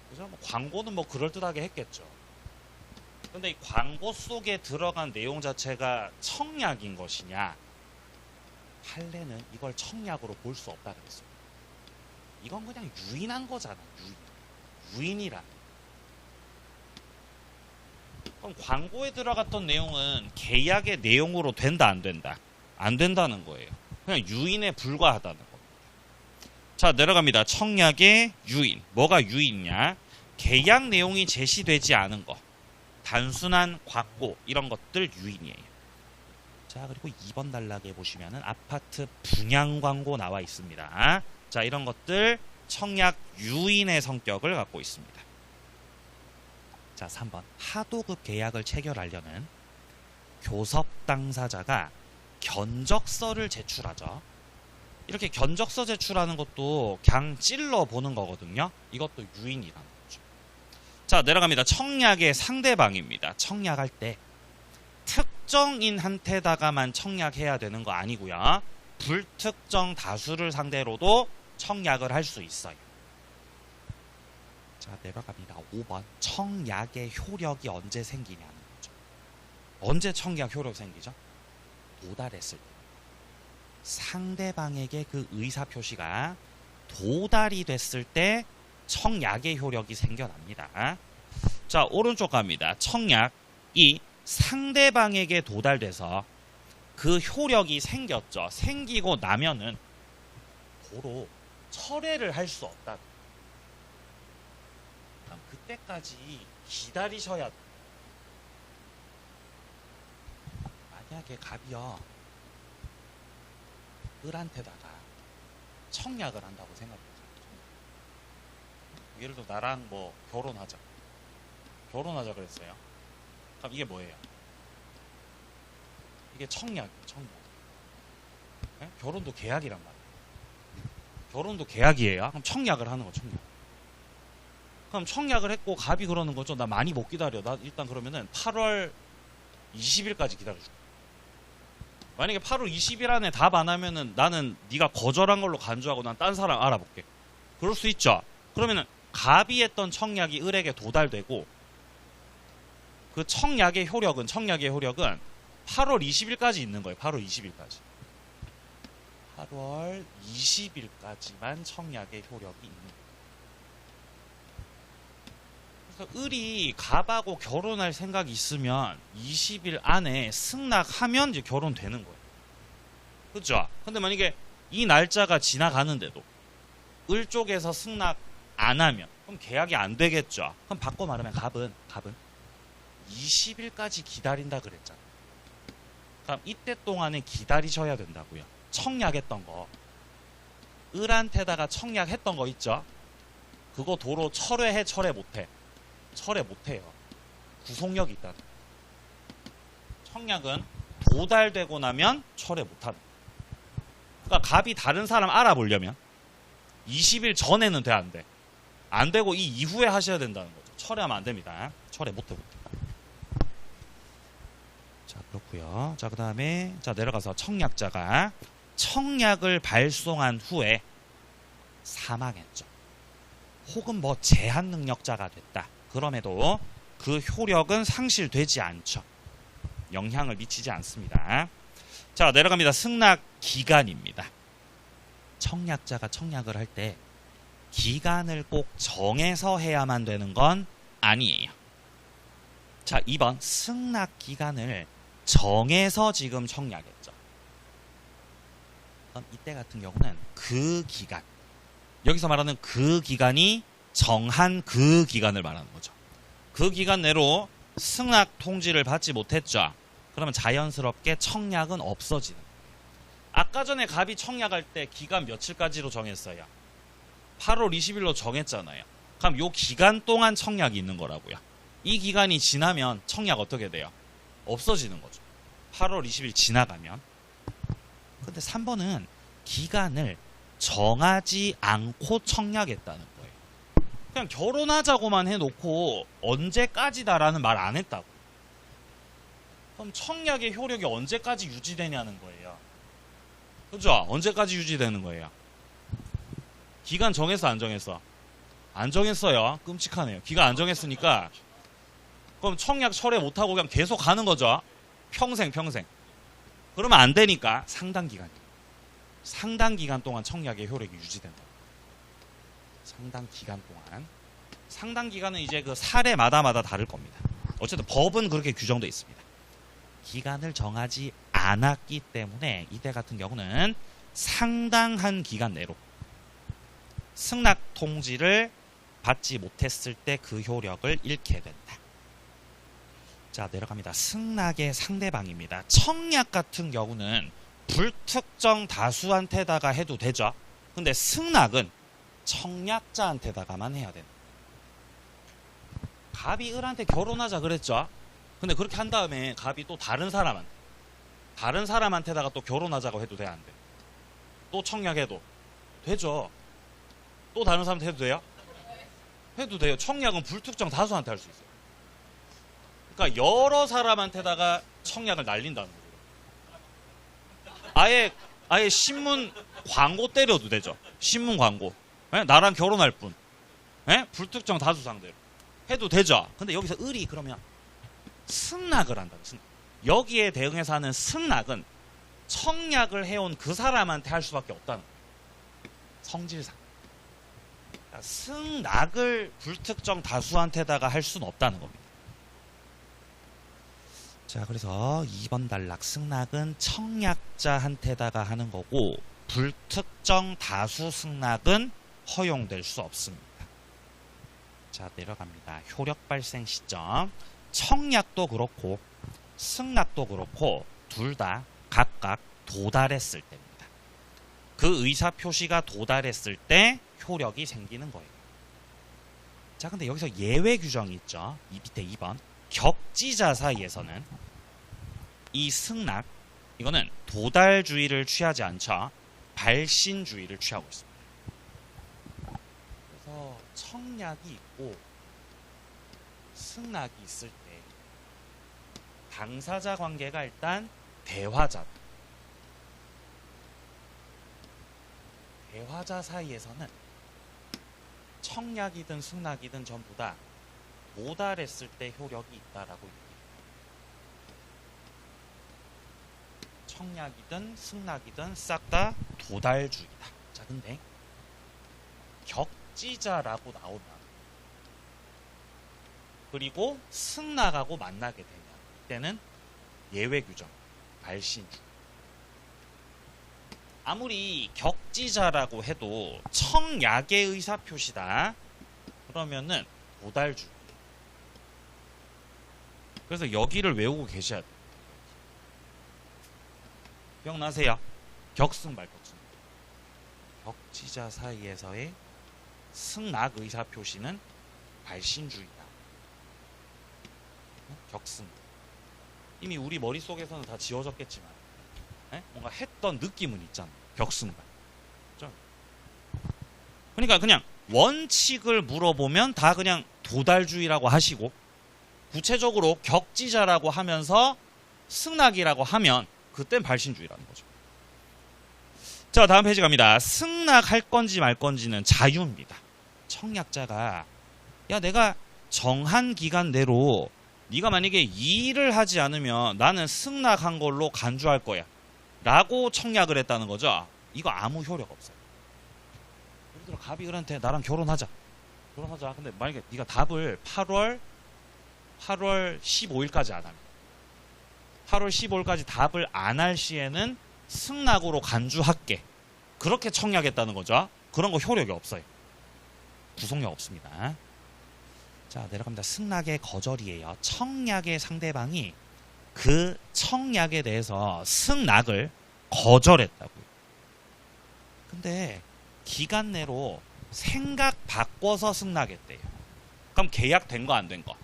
S1: 그죠? 뭐 광고는 뭐 그럴듯하게 했겠죠. 근데 이 광고 속에 들어간 내용 자체가 청약인 것이냐? 판례는 이걸 청약으로 볼 수 없다 그랬습니다. 이건 그냥 유인한 거잖아. 유인이라. 그럼 광고에 들어갔던 내용은 계약의 내용으로 된다 안 된다? 안 된다는 거예요. 그냥 유인에 불과하다는 겁니다. 자, 내려갑니다. 청약의 유인. 뭐가 유인이냐? 계약 내용이 제시되지 않은 거. 단순한 광고 이런 것들 유인이에요. 자, 그리고 2번 단락에 보시면은 아파트 분양 광고 나와 있습니다. 자, 이런 것들 청약 유인의 성격을 갖고 있습니다. 자, 3번. 하도급 계약을 체결하려는 교섭 당사자가 견적서를 제출하죠. 이렇게 견적서 제출하는 것도 그냥 찔러 보는 거거든요. 이것도 유인이라는 거죠. 자, 내려갑니다. 청약의 상대방입니다. 청약할 때 특정인한테다가만 청약해야 되는 거 아니고요. 불특정 다수를 상대로도 청약을 할 수 있어요. 자, 내려갑니다. 5번. 청약의 효력이 언제 생기냐는 거죠. 언제 청약 효력 생기죠? 도달했을 때. 상대방에게 그 의사표시가 도달이 됐을 때 청약의 효력이 생겨납니다. 자, 오른쪽 갑니다. 청약이 상대방에게 도달돼서 그 효력이 생겼죠. 생기고 나면은 도로 철회를 할 수 없다. 그때까지 기다리셔야 돼요. 만약에 갑이요 을한테다가 청약을 한다고 생각해보세요. 예를 들어 나랑 뭐 결혼하자 그랬어요. 그럼 이게 뭐예요? 이게 청약이에요. 청약. 네? 결혼도 계약이란 말이에요. 결혼도 계약이에요. 그럼 청약을 하는 거 청약. 그럼 청약을 했고 갑이 그러는 거죠. 나 많이 못 기다려. 나 일단 그러면은 8월 20일까지 기다려줄게. 만약에 8월 20일 안에 답 안 하면은 나는 네가 거절한 걸로 간주하고 난 딴 사람 알아볼게. 그럴 수 있죠. 그러면은 갑이 했던 청약이 을에게 도달되고 그 청약의 효력은 8월 20일까지 있는 거예요. 8월 20일까지. 8월 20일까지만 청약의 효력이 있는 거예요. 그래서 을이 갑하고 결혼할 생각이 있으면 20일 안에 승낙하면 이제 결혼되는 거예요. 그렇죠? 근데 만약에 이 날짜가 지나가는데도 을 쪽에서 승낙 안 하면 그럼 계약이 안 되겠죠. 그럼 바꿔 말하면 갑은 20일까지 기다린다 그랬잖아요. 그럼 이때 동안에 기다리셔야 된다고요. 청약했던 거. 을한테다가 청약했던 거 있죠? 그거 도로 철회 못해? 철회 못해요. 구속력이 있다는 거예요. 청약은 도달되고 나면 철회 못하는 거예요. 그러니까 갑이 다른 사람 알아보려면 20일 전에는 돼, 안 돼? 안 되고 이 이후에 하셔야 된다는 거죠. 철회하면 안 됩니다. 철회 못해. 자, 그렇고요. 자, 그 다음에 자 내려가서 청약자가 청약을 발송한 후에 사망했죠. 혹은 뭐 제한 능력자가 됐다. 그럼에도 그 효력은 상실되지 않죠. 영향을 미치지 않습니다. 자, 내려갑니다. 승낙 기간입니다. 청약자가 청약을 할 때 기간을 꼭 정해서 해야만 되는 건 아니에요. 자, 2번 승낙 기간을 정해서 지금 청약했죠. 그럼 이때 같은 경우는 그 기간, 여기서 말하는 그 기간이 정한 그 기간을 말하는 거죠. 그 기간 내로 승낙 통지를 받지 못했죠. 그러면 자연스럽게 청약은 없어지는 거예요. 아까 전에 갑이 청약할 때 기간 며칠까지로 정했어요? 8월 20일로 정했잖아요. 그럼 요 기간 동안 청약이 있는 거라고요. 이 기간이 지나면 청약 어떻게 돼요? 없어지는 거죠. 8월 20일 지나가면. 근데 3번은 기간을 정하지 않고 청약했다는 거예요. 그냥 결혼하자고만 해놓고 언제까지다라는 말 안 했다고. 그럼 청약의 효력이 언제까지 유지되냐는 거예요. 그죠? 언제까지 유지되는 거예요? 기간 정했어 안 정했어? 안 정했어요. 끔찍하네요. 기간 안 정했으니까 그럼 청약 철회 못하고 그냥 계속 가는 거죠. 평생. 그러면 안 되니까 상당 기간 동안 청약의 효력이 유지된다. 상당 기간 동안. 상당 기간은 이제 그 사례마다 다를 겁니다. 어쨌든 법은 그렇게 규정되어 있습니다. 기간을 정하지 않았기 때문에 이때 같은 경우는 상당한 기간 내로 승낙 통지를 받지 못했을 때 그 효력을 잃게 된다. 자, 내려갑니다. 승낙의 상대방입니다. 청약 같은 경우는 불특정 다수한테다가 해도 되죠. 근데 승낙은 청약자한테다가만 해야 된다. 갑이 을한테 결혼하자 그랬죠. 근데 그렇게 한 다음에 갑이 또 다른 사람한테다가 또 결혼하자고 해도 돼, 안 돼? 또 청약해도 되죠. 또 다른 사람한테 해도 돼요? 해도 돼요. 청약은 불특정 다수한테 할 수 있어요. 그러니까 여러 사람한테다가 청약을 날린다는 거죠. 아예 신문 광고 때려도 되죠. 신문 광고. 예? 나랑 결혼할 분. 예? 불특정 다수 상대로 해도 되죠. 근데 여기서 을이 그러면 승낙을 한다는 승낙. 여기에 대응해서 하는 승낙은 청약을 해온 그 사람한테 할 수밖에 없다는 거예요. 성질상. 그러니까 승낙을 불특정 다수한테다가 할 수는 없다는 겁니다. 자, 그래서 2번 단락 승낙은 청약자한테다가 하는 거고 불특정 다수 승낙은 허용될 수 없습니다. 자, 내려갑니다. 효력 발생 시점. 청약도 그렇고 승낙도 그렇고 둘 다 각각 도달했을 때입니다. 그 의사표시가 도달했을 때 효력이 생기는 거예요. 자, 근데 여기서 예외 규정이 있죠. 이 밑에 2번. 격지자 사이에서는 이 승낙, 이거는 도달주의를 취하지 않죠. 발신주의를 취하고 있습니다. 그래서 청약이 있고 승낙이 있을 때 당사자 관계가 일단 대화자 사이에서는 청약이든 승낙이든 전부 다 도달했을 때 효력이 있다라고 얘기해요. 청약이든 승낙이든 싹 다 도달주의다. 자, 근데 격지자라고 나오면 그리고 승낙하고 만나게 되면 이때는 예외 규정, 발신주의. 아무리 격지자라고 해도 청약의 의사표시다. 그러면은 도달주의. 그래서 여기를 외우고 계셔야 돼요. 기억나세요? 격승발 격승. 격지자 사이에서의 승낙 의사표시는 발신주의다. 격승. 이미 우리 머릿속에서는 다 지워졌겠지만 뭔가 했던 느낌은 있잖아. 격승발. 그렇죠? 그러니까 그냥 원칙을 물어보면 다 그냥 도달주의라고 하시고 구체적으로 격지자라고 하면서 승낙이라고 하면 그땐 발신주의라는 거죠. 자, 다음 페이지 갑니다. 승낙할 건지 말 건지는 자유입니다. 청약자가 야, 내가 정한 기간 내로 네가 만약에 이 일을 하지 않으면 나는 승낙한 걸로 간주할 거야 라고 청약을 했다는 거죠. 이거 아무 효력 없어요. 예를 들어 갑이 을한테 나랑 결혼하자. 근데 만약에 네가 답을 8월 15일까지 안 하면 8월 15일까지 답을 안 할 시에는 승낙으로 간주할게. 그렇게 청약했다는 거죠. 그런 거 효력이 없어요. 구속력 없습니다. 자, 내려갑니다. 승낙의 거절이에요. 청약의 상대방이 그 청약에 대해서 승낙을 거절했다고요. 근데 기간 내로 생각 바꿔서 승낙했대요. 그럼 계약된 거 안 된 거?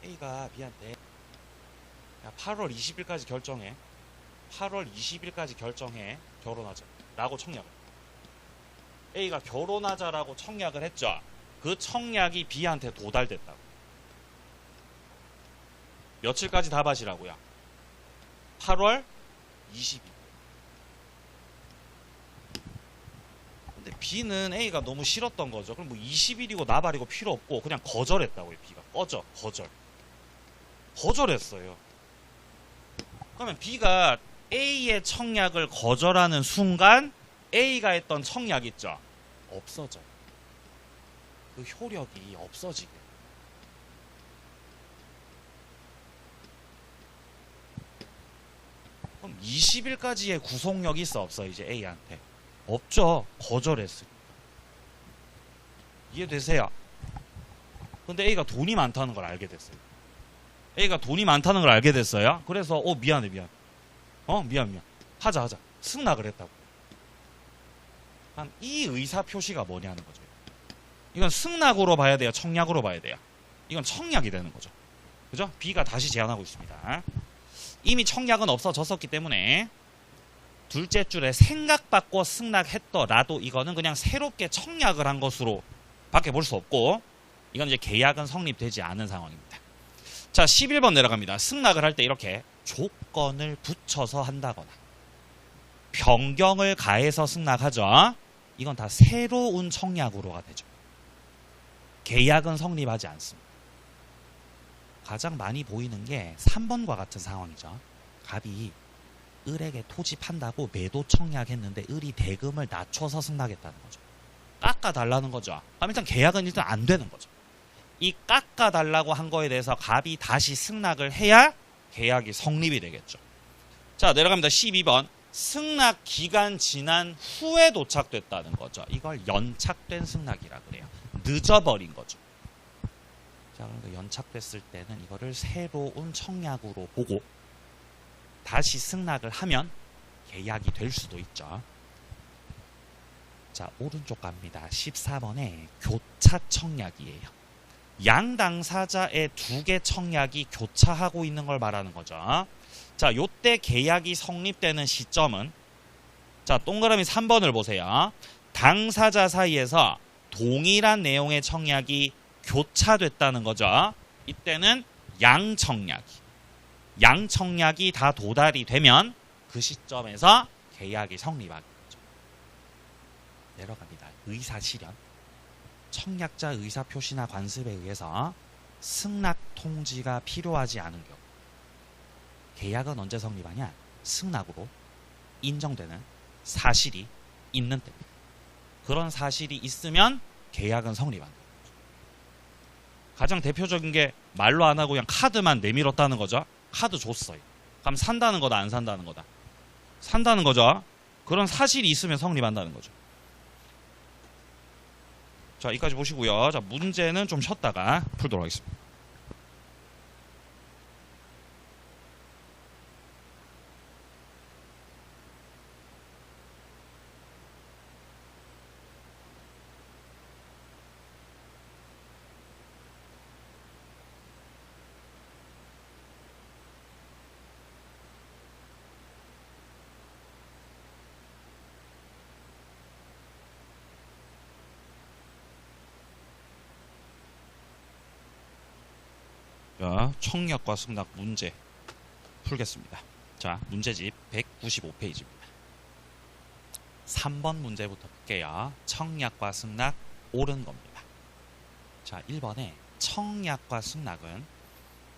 S1: A가 B한테 야, 8월 20일까지 결정해. 8월 20일까지 결정해. 결혼하자. 라고 청약을. A가 결혼하자라고 청약을 했죠. 그 청약이 B한테 도달됐다고. 며칠까지 답하시라고요? 8월 20일. 근데 B는 A가 너무 싫었던 거죠. 그럼 뭐 20일이고 나발이고 필요 없고 그냥 거절했다고요. B가 꺼져. 거절했어요. 그러면 B가 A의 청약을 거절하는 순간 A가 했던 청약 있죠? 없어져요. 그 효력이 없어지게. 그럼 20일까지의 구속력이 있어 없어 이제 A한테? 없죠. 거절했으니까. 이해되세요? 근데 A가 돈이 많다는 걸 알게 됐어요. A가 돈이 많다는 걸 알게 됐어요. 그래서 미안해. 미안. 하자. 승낙을 했다고. 이 의사 표시가 뭐냐는 거죠. 이건 승낙으로 봐야 돼요? 청약으로 봐야 돼요? 이건 청약이 되는 거죠. 그죠? B가 다시 제안하고 있습니다. 이미 청약은 없어졌었기 때문에 둘째 줄에 생각받고 승낙했더라도 이거는 그냥 새롭게 청약을 한 것으로 밖에 볼 수 없고 이건 이제 계약은 성립되지 않은 상황입니다. 자, 11번 내려갑니다. 승낙을 할 때 이렇게 조건을 붙여서 한다거나 변경을 가해서 승낙하죠. 이건 다 새로운 청약으로가 되죠. 계약은 성립하지 않습니다. 가장 많이 보이는 게 3번과 같은 상황이죠. 갑이 을에게 토지 판다고 매도 청약했는데 을이 대금을 낮춰서 승낙했다는 거죠. 깎아달라는 거죠. 그럼 일단 계약은 일단 안 되는 거죠. 이 깎아달라고 한 거에 대해서 갑이 다시 승낙을 해야 계약이 성립이 되겠죠. 자, 내려갑니다. 12번. 승낙 기간 지난 후에 도착됐다는 거죠. 이걸 연착된 승낙이라 그래요. 늦어버린 거죠. 자, 그러니까 연착됐을 때는 이거를 새로운 청약으로 보고 다시 승낙을 하면 계약이 될 수도 있죠. 자, 오른쪽 갑니다. 14번에 교차 청약이에요. 양 당사자의 두 개 청약이 교차하고 있는 걸 말하는 거죠. 자, 요때 계약이 성립되는 시점은 자, 동그라미 3번을 보세요. 당사자 사이에서 동일한 내용의 청약이 교차됐다는 거죠. 이때는 양청약이 다 도달이 되면 그 시점에서 계약이 성립하겠죠. 내려갑니다. 의사실현. 청약자 의사표시나 관습에 의해서 승낙 통지가 필요하지 않은 경우 계약은 언제 성립하냐? 승낙으로 인정되는 사실이 있는 때입니다. 그런 사실이 있으면 계약은 성립한다. 가장 대표적인 게 말로 안 하고 그냥 카드만 내밀었다는 거죠. 카드 줬어요. 그럼 산다는 거다 안 산다는 거다? 산다는 거죠. 그런 사실이 있으면 성립한다는 거죠. 자, 여기까지 보시고요. 자, 문제는 좀 쉬었다가 풀도록 하겠습니다. 자, 청약과 승낙 문제 풀겠습니다. 자, 문제집 195페이지입니다. 3번 문제부터 볼게요. 청약과 승낙 옳은 겁니다. 자, 1번에 청약과 승낙은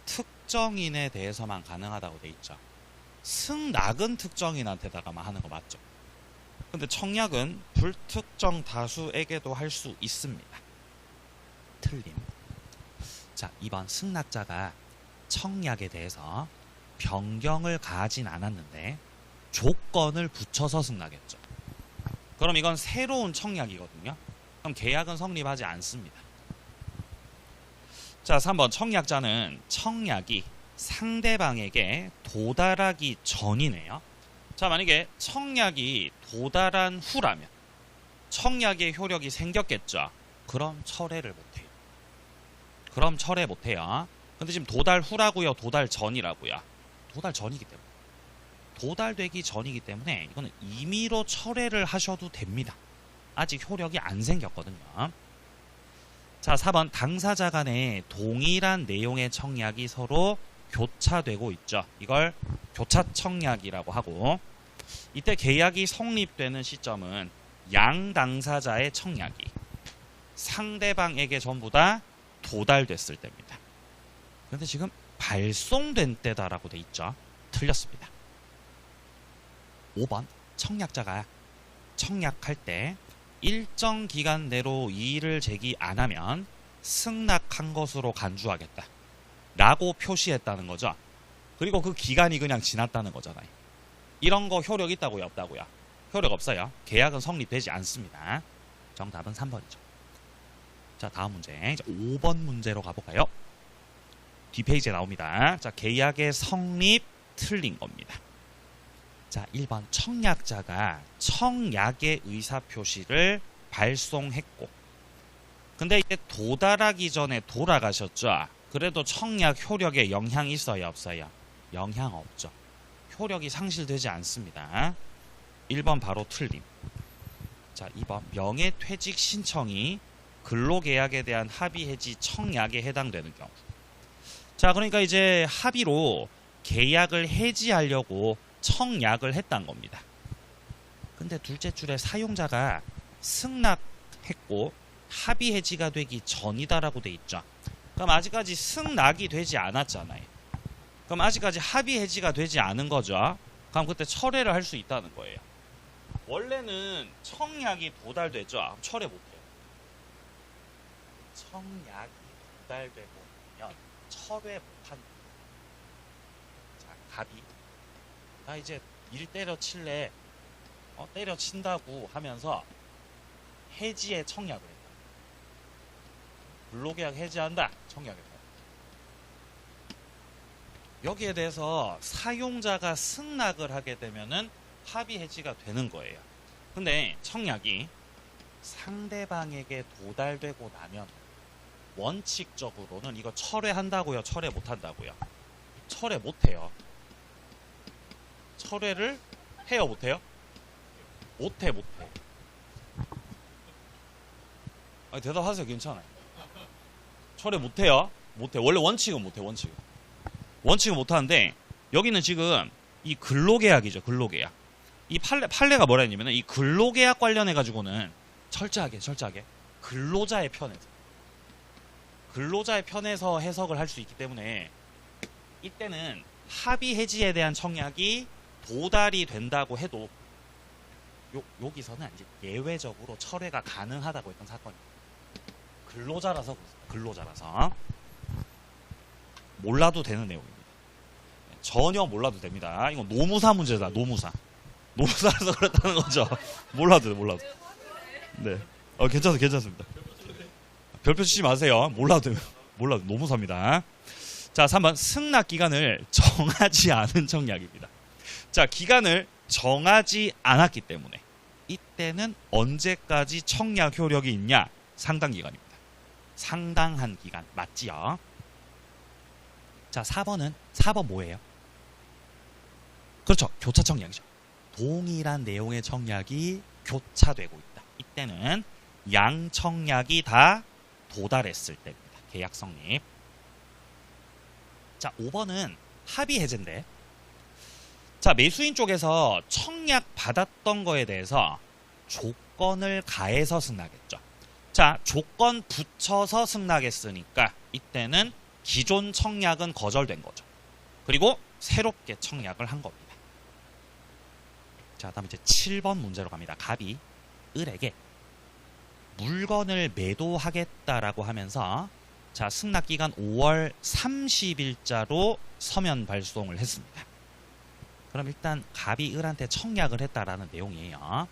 S1: 특정인에 대해서만 가능하다고 돼 있죠. 승낙은 특정인한테다가만 하는 거 맞죠? 근데 청약은 불특정 다수에게도 할 수 있습니다. 틀림. 자, 2번 승낙자가 청약에 대해서 변경을 가하진 않았는데 조건을 붙여서 승낙했죠. 그럼 이건 새로운 청약이거든요. 그럼 계약은 성립하지 않습니다. 자, 3번 청약자는 청약이 상대방에게 도달하기 전이네요. 자, 만약에 청약이 도달한 후라면 청약의 효력이 생겼겠죠. 그럼 철회를 못해요. 그럼 철회 못해요. 근데 지금 도달 후라고요? 도달 전이라고요? 도달 전이기 때문에. 도달되기 전이기 때문에 이거는 임의로 철회를 하셔도 됩니다. 아직 효력이 안 생겼거든요. 자, 4번 당사자 간에 동일한 내용의 청약이 서로 교차되고 있죠. 이걸 교차 청약이라고 하고 이때 계약이 성립되는 시점은 양 당사자의 청약이 상대방에게 전부 다 도달됐을 때입니다. 그런데 지금 발송된 때다라고 돼 있죠. 틀렸습니다. 5번 청약자가 청약할 때 일정 기간 내로 이의를 제기 안 하면 승낙한 것으로 간주하겠다 라고 표시했다는 거죠. 그리고 그 기간이 그냥 지났다는 거잖아요. 이런 거 효력 있다고요, 없다고요? 효력 없어요. 계약은 성립되지 않습니다. 정답은 3번이죠. 자, 다음 문제. 이제 5번 문제로 가볼까요? 뒷페이지에 나옵니다. 자, 계약의 성립 틀린 겁니다. 자, 1번 청약자가 청약의 의사표시를 발송했고 근데 이제 도달하기 전에 돌아가셨죠. 그래도 청약 효력에 영향이 있어요, 없어요? 영향 없죠. 효력이 상실되지 않습니다. 1번 바로 틀림. 자, 2번 명예퇴직 신청이 근로계약에 대한 합의 해지 청약에 해당되는 경우. 자, 그러니까 이제 합의로 계약을 해지하려고 청약을 했단 겁니다. 근데 둘째 줄에 사용자가 승낙했고 합의 해지가 되기 전이다라고 돼 있죠. 그럼 아직까지 승낙이 되지 않았잖아요. 그럼 아직까지 합의 해지가 되지 않은 거죠. 그럼 그때 철회를 할 수 있다는 거예요. 원래는 청약이 도달되죠. 철회 못해요. 청약이 도달되고 나면 철회 못한다. 자, 갑이 나 이제 일 때려칠래 때려친다고 하면서 해지에 청약을 했다. 근로계약 해지한다. 청약했다. 여기에 대해서 사용자가 승낙을 하게 되면은 합의 해지가 되는 거예요. 근데 청약이 상대방에게 도달되고 나면 원칙적으로는 이거 철회한다고요? 철회 못한다고요? 철회 못해요. 철회를 해요? 못해요? 못해. 아니, 대답하세요. 괜찮아요. 철회 못해요? 못해. 원래 원칙은 못해. 원칙은 못하는데 여기는 지금 이 근로계약이죠. 근로계약. 이 판례가 뭐라 했냐면 이 근로계약 관련해 가지고는 철저하게 근로자의 편에서 해석을 할 수 있기 때문에 이때는 합의 해지에 대한 청약이 도달이 된다고 해도 여기서는 이제 예외적으로 철회가 가능하다고 했던 사건입니다. 근로자라서 몰라도 되는 내용입니다. 전혀 몰라도 됩니다. 이건 노무사 문제다. 노무사라서 그렇다는 거죠. 몰라도. 네. 괜찮습니다. 별표 치지 마세요. 몰라도 노무사입니다. 자, 3번 승낙 기간을 정하지 않은 청약입니다. 자, 기간을 정하지 않았기 때문에 이때는 언제까지 청약 효력이 있냐? 상당 기간입니다. 상당한 기간 맞지요? 자, 4번 뭐예요? 그렇죠. 교차 청약이죠. 동일한 내용의 청약이 교차되고 있다. 이때는 양 청약이 다 도달했을 때입니다. 계약 성립. 자, 5번은 합의 해제인데 자, 매수인 쪽에서 청약 받았던 거에 대해서 조건을 가해서 승낙했죠. 자, 조건 붙여서 승낙했으니까 이때는 기존 청약은 거절된 거죠. 그리고 새롭게 청약을 한 겁니다. 자, 다음 이제 7번 문제로 갑니다. 갑이 을에게 물건을 매도하겠다라고 하면서 자, 승낙기간 5월 30일자로 서면 발송을 했습니다. 그럼 일단 갑이 을한테 청약을 했다라는 내용이에요.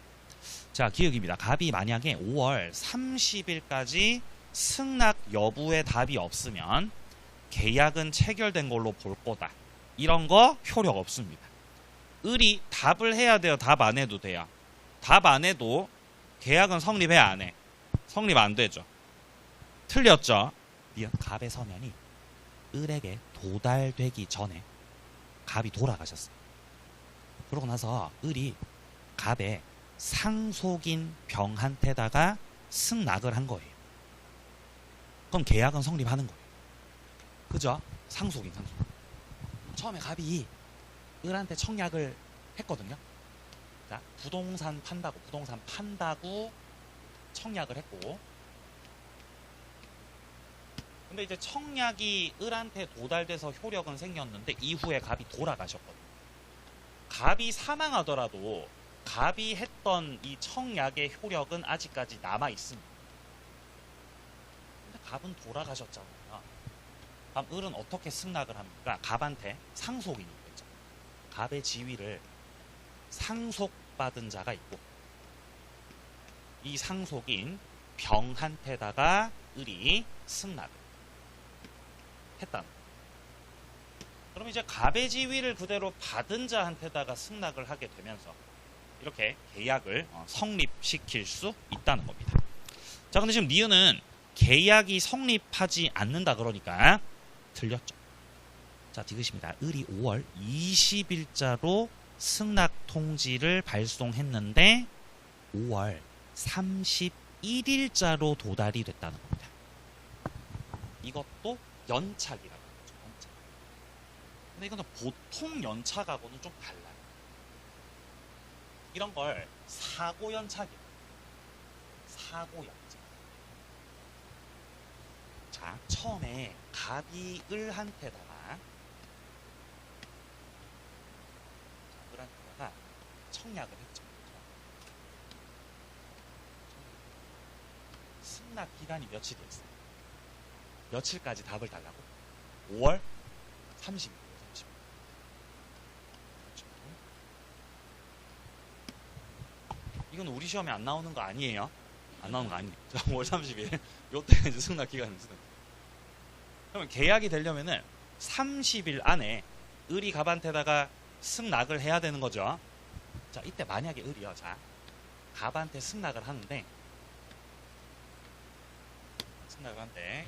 S1: 자, 기억입니다. 갑이 만약에 5월 30일까지 승낙 여부에 답이 없으면 계약은 체결된 걸로 볼 거다. 이런 거 효력 없습니다. 을이 답을 해야 돼요? 답 안 해도 돼요? 답 안 해도 계약은 성립해야 안 해? 성립 안 되죠. 틀렸죠? 갑의 서면이 을에게 도달되기 전에 갑이 돌아가셨어요. 그러고 나서 을이 갑의 상속인 병한테다가 승낙을 한 거예요. 그럼 계약은 성립하는 거예요. 그죠? 상속인. 처음에 갑이 을한테 청약을 했거든요. 자, 부동산 판다고 청약을 했고, 근데 이제 청약이 을한테 도달돼서 효력은 생겼는데 이후에 갑이 돌아가셨거든요. 갑이 사망하더라도 갑이 했던 이 청약의 효력은 아직까지 남아 있습니다. 근데 갑은 돌아가셨잖아요. 그럼 을은 어떻게 승낙을 합니까? 갑한테 상속인이 있겠죠. 갑의 지위를 상속받은 자가 있고, 이 상속인 병한테다가 을이 승낙을 했다는 거예요. 그럼 이제 갑의 지위를 그대로 받은 자한테다가 승낙을 하게 되면서 이렇게 계약을 성립시킬 수 있다는 겁니다. 자, 근데 지금 니은은 계약이 성립하지 않는다 그러니까 틀렸죠. 자, 디귿입니다. 을이 5월 20일자로 승낙 통지를 발송했는데 5월 31일자로 도달이 됐다는 겁니다. 이것도 연착이라고 하죠. 연착. 근데 이거는 보통 연착하고는 좀 달라요. 이런 걸 사고연착이에요. 사고연착. 자, 처음에 갑이 을한테다가 청약을 했죠. 승낙 기간이 며칠이 있어요? 며칠까지 답을 달라고? 5월 30일. 이건 우리 시험에 안 나오는 거 아니에요? 안 나오는 거 아니에요. 자, 5월 30일. 요때 이제 승낙 기간이 있어요. 그러면 계약이 되려면은 30일 안에 을이 갑한테다가 승낙을 해야 되는 거죠. 자, 이때 만약에 을이요. 자, 갑한테 승낙을 하는데,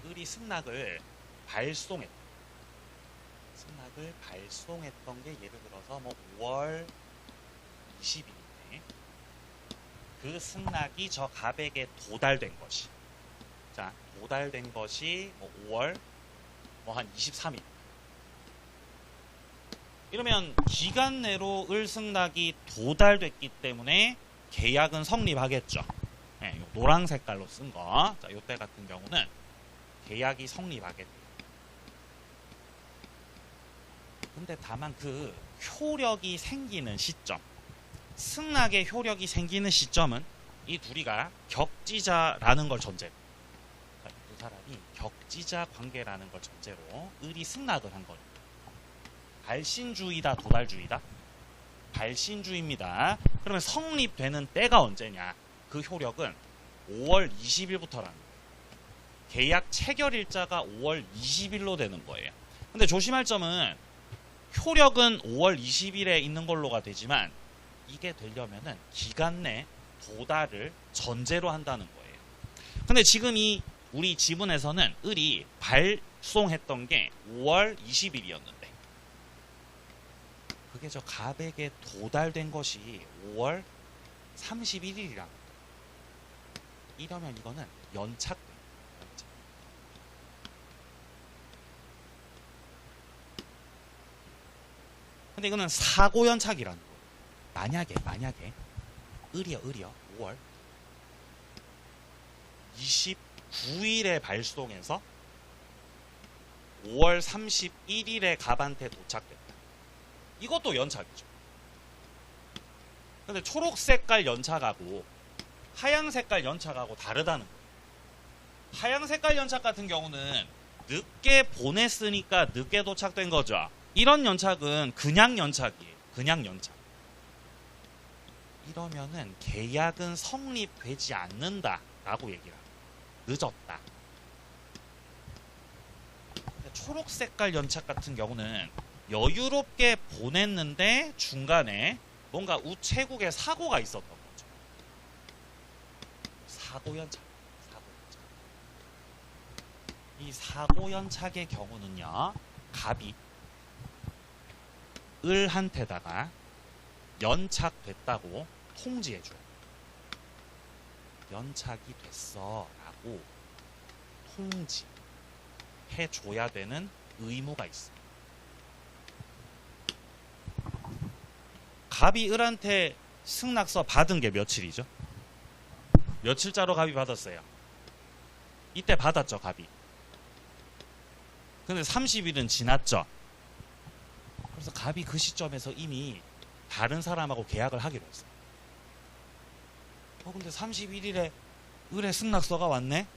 S1: 을이 승낙을 발송했던 게 예를 들어서 뭐 5월 20일인데, 그 승낙이 저 갑에게 도달된 것이, 자, 도달된 것이 뭐 5월 뭐 한 23일. 이러면 기간 내로 을 승낙이 도달됐기 때문에 계약은 성립하겠죠. 네, 노란 색깔로 쓴 거. 자, 요때 같은 경우는 계약이 성립하겠죠. 근데 다만 그 효력이 생기는 시점, 승낙의 효력이 생기는 시점은 이 둘이가 격지자라는 걸 전제로, 두 사람이 격지자 관계라는 걸 전제로 을이 승낙을 한 거예요. 발신주의다, 도달주의다? 발신주의입니다. 그러면 성립되는 때가 언제냐? 그 효력은 5월 20일부터라는 거예요. 계약 체결일자가 5월 20일로 되는 거예요. 근데 조심할 점은 효력은 5월 20일에 있는 걸로가 되지만 이게 되려면은 기간 내 도달을 전제로 한다는 거예요. 근데 지금 이 우리 지문에서는 을이 발송했던 게 5월 20일이었는데 그게 저 갑에게 도달된 것이 5월 31일이라. 이러면 이거는 연착돼요. 근데 이거는 사고연착이라는 거예요. 만약에 을이요 5월 29일에 발송해서 5월 31일에 갑한테 도착됐다. 이것도 연착이죠. 근데 초록색깔 연착하고 하양색깔 연착하고 다르다는 거예요. 하양색깔 연착 같은 경우는 늦게 보냈으니까 늦게 도착된 거죠. 이런 연착은 그냥 연착이에요. 그냥 연착. 이러면은 계약은 성립되지 않는다라고 얘기를 합니다. 늦었다. 초록색깔 연착 같은 경우는 여유롭게 보냈는데 중간에 뭔가 우체국에 사고가 있었던 거죠. 사고연착. 이 사고연착의 경우는요, 갑이 을한테다가 연착됐다고 통지해줘요. 연착이 됐어 라고 통지해줘야 되는 의무가 있어요. 갑이 을한테 승낙서 받은 게 며칠이죠? 며칠자로 갑이 받았어요. 이때 받았죠, 갑이. 근데 30일은 지났죠. 그래서 갑이 그 시점에서 이미 다른 사람하고 계약을 하기로 했어요. 근데 31일에 을의 승낙서가 왔네?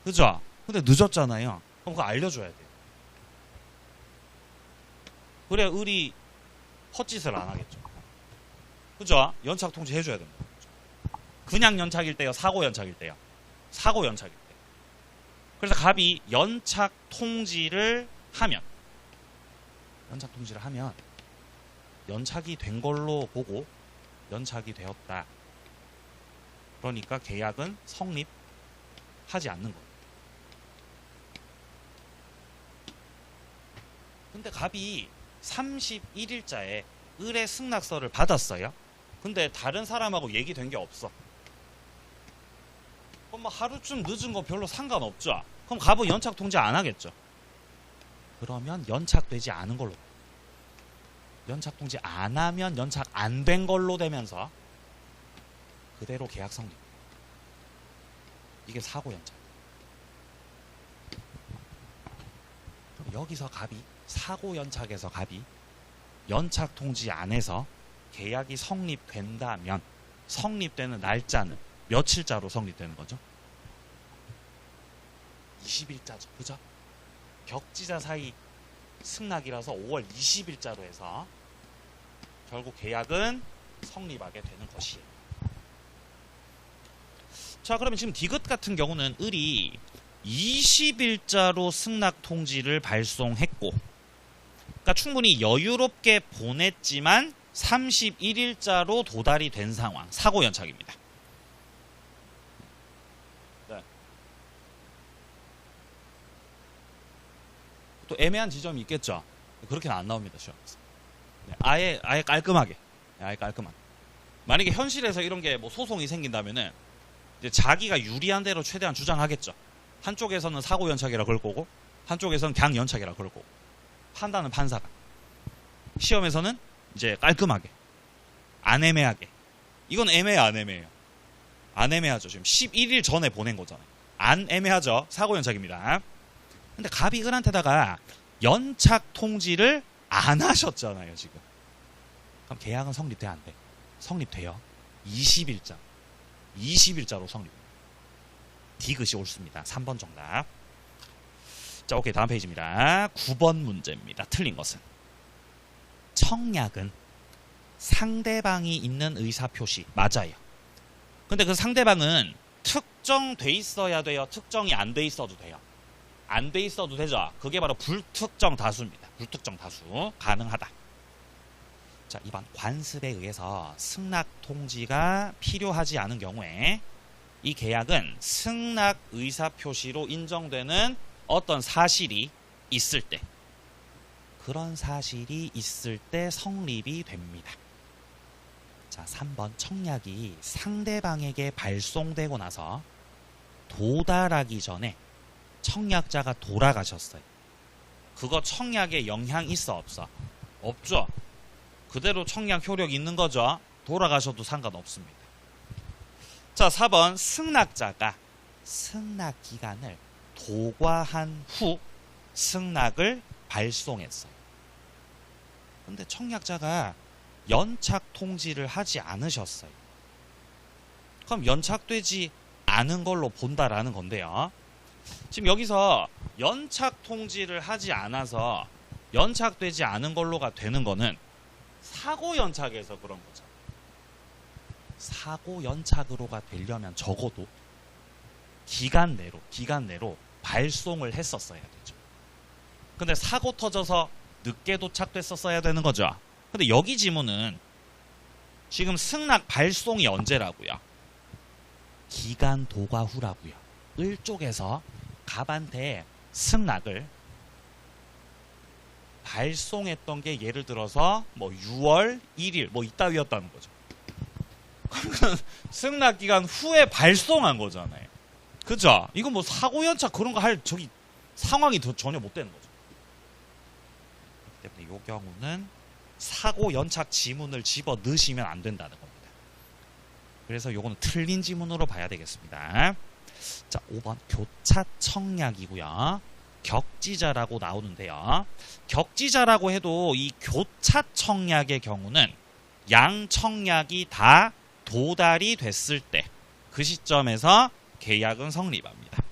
S1: 그죠? 근데 늦었잖아요. 그럼 그거 알려줘야 돼요. 그래야 을이 헛짓을 안 하겠죠. 그죠? 연착 통지 해줘야 됩니다. 그냥 연착일 때요? 사고 연착일 때요? 사고 연착일 때. 그래서 갑이 연착 통지를 하면 연착이 된 걸로 보고 연착이 되었다. 그러니까 계약은 성립하지 않는 거예요. 근데 갑이 31일자에 을의 승낙서를 받았어요. 근데 다른 사람하고 얘기된 게 없어. 그럼 뭐 하루쯤 늦은 거 별로 상관없죠. 그럼 갑은 연착 통지 안 하겠죠. 그러면 연착되지 않은 걸로, 연착 통지 안 하면 연착 안 된 걸로 되면서 그대로 계약 성립. 이게 사고 연착. 여기서 갑이 사고 연착에서 갑이 연착 통지 안에서 계약이 성립된다면 성립되는 날짜는 며칠자로 성립되는 거죠? 20일자죠. 그죠? 격지자 사이 승낙이라서 5월 20일자로 해서 결국 계약은 성립하게 되는 것이에요. 자, 그러면 지금 디귿 같은 경우는 을이 20일자로 승낙 통지를 발송했고, 그러니까 충분히 여유롭게 보냈지만 31일자로 도달이 된 상황, 사고 연착입니다. 네. 또 애매한 지점이 있겠죠. 그렇게는 안 나옵니다, 시험에서. 네, 아예 깔끔하게, 아예 깔끔하게. 만약에 현실에서 이런 게 뭐 소송이 생긴다면은 이제 자기가 유리한 대로 최대한 주장하겠죠. 한쪽에서는 사고 연착이라 그럴 거고, 한쪽에서는 그냥 연착이라 그럴 거고. 판단은 판사가. 시험에서는 이제 깔끔하게, 안 애매하게. 이건 애매해, 안 애매해요? 안 애매하죠. 지금 11일 전에 보낸 거잖아요. 안 애매하죠. 사고 연착입니다. 근데 갑이 을한테다가 연착 통지를 안 하셨잖아요, 지금. 그럼 계약은 성립돼, 안 돼? 성립돼요. 20일자로 성립. 디귿이 옳습니다. 3번 정답. 자, 오케이. 다음 페이지입니다. 9번 문제입니다. 틀린 것은 청약은 상대방이 있는 의사표시. 맞아요. 근데 그 상대방은 특정돼 있어야 돼요? 특정이 안 돼 있어도 돼요? 안 돼 있어도 되죠? 그게 바로 불특정 다수입니다. 불특정 다수. 가능하다. 자, 2번 관습에 의해서 승낙 통지가 필요하지 않은 경우에 이 계약은 승낙 의사표시로 인정되는 어떤 사실이 있을 때, 그런 사실이 있을 때 성립이 됩니다. 자, 3번 청약이 상대방에게 발송되고 나서 도달하기 전에 청약자가 돌아가셨어요. 그거 청약에 영향 있어, 없어? 없죠. 그대로 청약 효력 있는 거죠. 돌아가셔도 상관없습니다. 자, 4번 승낙자가 승낙 기간을 도과한 후 승낙을 발송했어요. 근데 청약자가 연착 통지를 하지 않으셨어요. 그럼 연착되지 않은 걸로 본다라는 건데요. 지금 여기서 연착 통지를 하지 않아서 연착되지 않은 걸로가 되는 거는 사고 연착에서 그런 거죠. 사고 연착으로가 되려면 적어도 기간 내로 발송을 했었어야 되죠. 근데 사고 터져서 늦게 도착됐었어야 되는 거죠. 근데 여기 지문은 지금 승낙 발송이 언제라고요? 기간 도과 후라고요. 을 쪽에서 갑한테 승낙을 발송했던 게 예를 들어서 뭐 6월 1일 뭐 이따위였다는 거죠. 그러면 승낙 기간 후에 발송한 거잖아요. 그죠? 이건 뭐 사고 연착 그런 거 할 저기 상황이 전혀 못 되는 거죠. 그렇기 때문에 이 경우는 사고 연착 지문을 집어 넣으시면 안 된다는 겁니다. 그래서 요거는 틀린 지문으로 봐야 되겠습니다. 자, 5번 교차청약이고요. 격지자라고 나오는데요. 격지자라고 해도 이 교차청약의 경우는 양청약이 다 도달이 됐을 때 그 시점에서 계약은 성립합니다.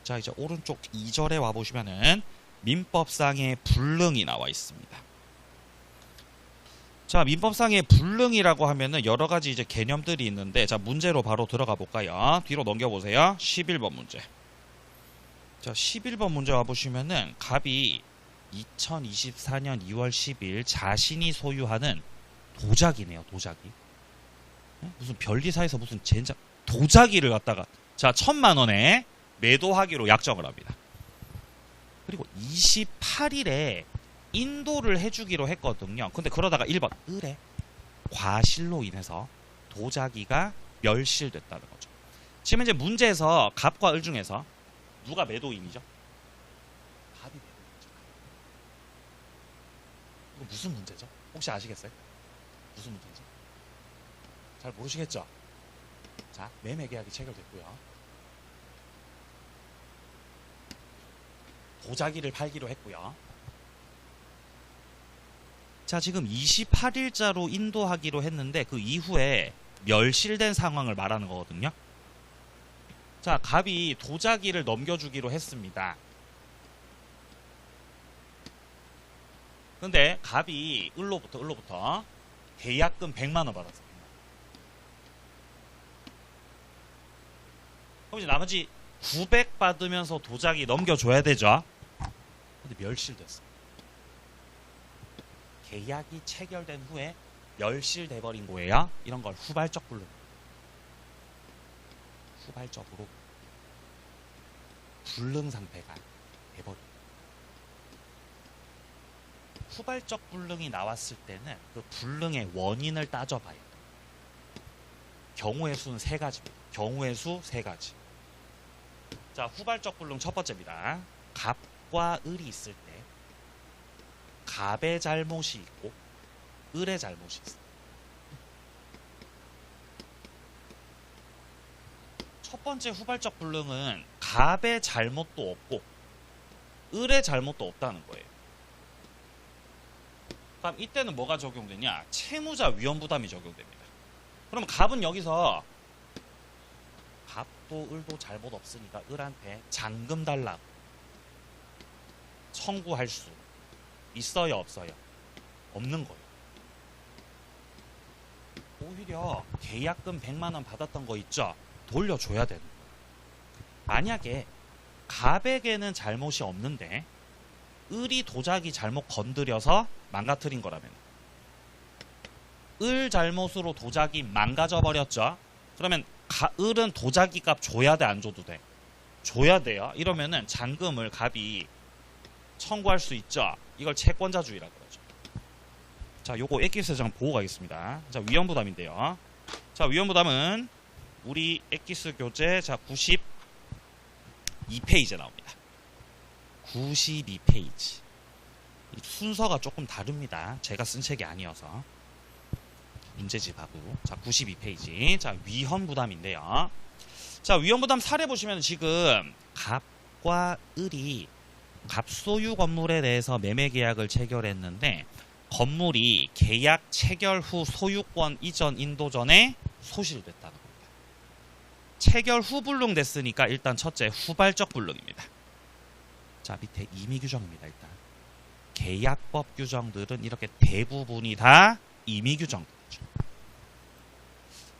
S1: 자, 이제 오른쪽 2절에 와보시면은 민법상의 불능이 나와 있습니다. 자, 민법상의 불능이라고 하면은 여러 가지 이제 개념들이 있는데, 자, 문제로 바로 들어가 볼까요? 뒤로 넘겨보세요. 11번 문제. 자, 11번 문제 와보시면은 갑이 2024년 2월 10일 자신이 소유하는 도자기네요, 도자기. 무슨 별리사에서 무슨 젠장, 도자기를 갖다가, 자, 1,000만원에 매도하기로 약정을 합니다. 그리고 28일에 인도를 해주기로 했거든요. 근데 그러다가 1번 을에 과실로 인해서 도자기가 멸실됐다는 거죠. 지금 이제 문제에서 갑과 을 중에서 누가 매도인이죠? 갑이 매도인이죠. 이거 무슨 문제죠? 혹시 아시겠어요? 무슨 문제죠? 잘 모르시겠죠? 자, 매매 계약이 체결됐고요. 도자기를 팔기로 했고요. 자, 지금 28일자로 인도하기로 했는데 그 이후에 멸실된 상황을 말하는 거거든요. 자, 갑이 도자기를 넘겨주기로 했습니다. 근데 갑이 을로부터 계약금 100만원 받았습니다. 그럼 이제 나머지 900 받으면서 도자기 넘겨줘야 되죠. 근데 멸실됐어. 계약이 체결된 후에 멸실돼버린 거예요. 이런 걸 후발적 불능. 후발적으로 불능 상태가 돼버린. 후발적 불능이 나왔을 때는 그 불능의 원인을 따져봐야 돼요. 경우의 수는 3가지입니다. 경우의 수 3가지. 자, 후발적 불능 첫 번째입니다. 갑과 을이 있을 때 갑의 잘못이 있고 을의 잘못이 있어요. 첫 번째 후발적 불능은 갑의 잘못도 없고 을의 잘못도 없다는 거예요. 그럼 이때는 뭐가 적용되냐? 채무자 위험부담이 적용됩니다. 그럼 갑은 여기서 갑도 을도 잘못 없으니까 을한테 잔금 달라고 청구할 수 있어요, 없어요? 없는 거예요. 오히려 계약금 100만원 받았던 거 있죠? 돌려줘야 되는 거예요. 만약에 갑에게는 잘못이 없는데 을이 도자기 잘못 건드려서 망가뜨린 거라면 을 잘못으로 도자기 망가져 버렸죠? 그러면 을은 도자기 값 줘야 돼, 안 줘도 돼? 줘야 돼요. 이러면은 잔금을 갑이 청구할 수 있죠. 이걸 채권자주의라고 그러죠. 자, 요거 액기스장 보고 가겠습니다. 자, 위험부담인데요. 자, 위험부담은 우리 액기스 교재 자 92페이지에 나옵니다. 92페이지. 순서가 조금 다릅니다. 제가 쓴 책이 아니어서. 문제집하고. 자, 92페이지. 자, 위험부담인데요. 자, 위험부담 사례 보시면 지금 갑과 을이 갑소유 건물에 대해서 매매 계약을 체결했는데 건물이 계약 체결 후 소유권 이전 인도 전에 소실됐다는 겁니다. 체결 후 불능됐으니까 일단 첫째 후발적 불능입니다. 자, 밑에 임의 규정입니다. 일단 계약법 규정들은 이렇게 대부분이 다 임의 규정들이죠.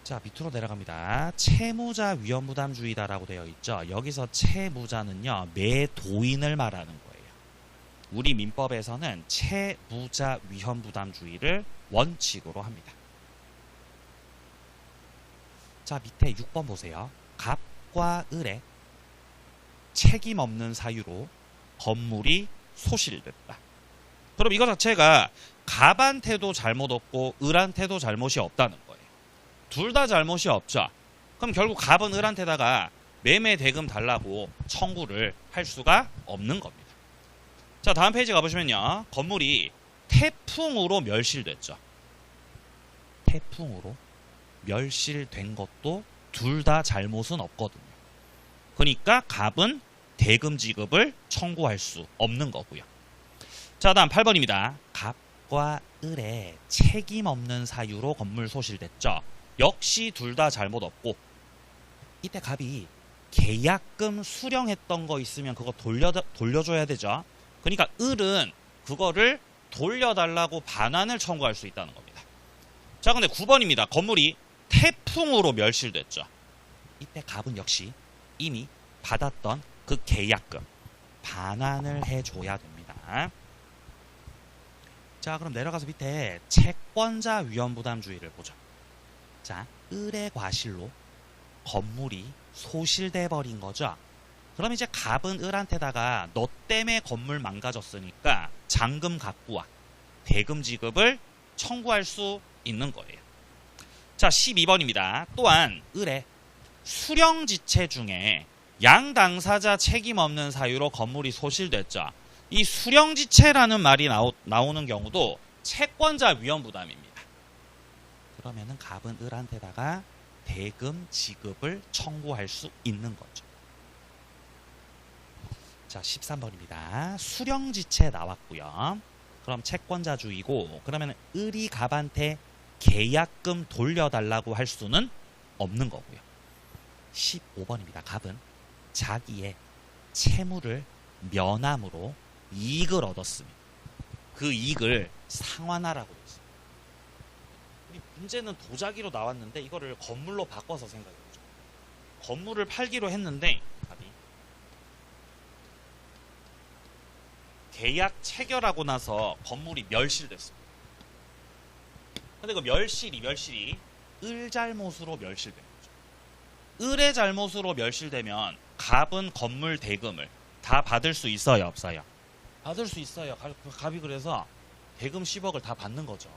S1: 자, 밑으로 내려갑니다. 채무자 위험부담주의다라고 되어 있죠. 여기서 채무자는요, 매도인을 말하는 거예요. 우리 민법에서는 채무자 위험부담주의를 원칙으로 합니다. 자, 밑에 6번 보세요. 갑과 을의 책임 없는 사유로 건물이 소실됐다. 그럼 이거 자체가 갑한테도 잘못 없고 을한테도 잘못이 없다는 거예요. 둘 다 잘못이 없죠. 그럼 결국 갑은 을한테다가 매매 대금 달라고 청구를 할 수가 없는 겁니다. 자, 다음 페이지 가보시면요. 건물이 태풍으로 멸실됐죠. 태풍으로 멸실된 것도 둘 다 잘못은 없거든요. 그러니까 갑은 대금 지급을 청구할 수 없는 거고요. 자, 다음 8번입니다. 갑과 을의 책임 없는 사유로 건물 소실됐죠. 역시 둘 다 잘못 없고, 이때 갑이 계약금 수령했던 거 있으면 그거 돌려줘야 되죠. 그러니까 을은 그거를 돌려달라고 반환을 청구할 수 있다는 겁니다. 자, 근데 9번입니다. 건물이 태풍으로 멸실됐죠. 이때 갑은 역시 이미 받았던 그 계약금 반환을 해줘야 됩니다. 자, 그럼 내려가서 밑에 채권자 위험부담주의를 보죠. 자, 을의 과실로 건물이 소실돼 버린 거죠. 그럼 이제 갑은 을한테다가 너 때문에 건물 망가졌으니까 잔금 각부와 대금 지급을 청구할 수 있는 거예요. 자, 12번입니다. 또한 을의 수령지체 중에 양 당사자 책임 없는 사유로 건물이 소실됐죠. 이 수령지체라는 말이 나오는 경우도 채권자 위험부담입니다. 그러면은 갑은 을한테다가 대금 지급을 청구할 수 있는 거죠. 자, 13번입니다. 수령지체 나왔고요. 그럼 채권자주의고, 그러면 을이 갑한테 계약금 돌려달라고 할 수는 없는 거고요. 15번입니다. 갑은 자기의 채무를 면함으로 이익을 얻었습니다. 그 이익을 상환하라고 했어요. 문제는 도자기로 나왔는데 이거를 건물로 바꿔서 생각해보죠. 건물을 팔기로 했는데 갑이 계약 체결하고 나서 건물이 멸실됐습니다. 근데 그 멸실이 을 잘못으로 멸실된 거죠. 을의 잘못으로 멸실되면 갑은 건물 대금을 다 받을 수 있어요, 없어요? 받을 수 있어요. 갑이 그래서 대금 10억을 다 받는 거죠.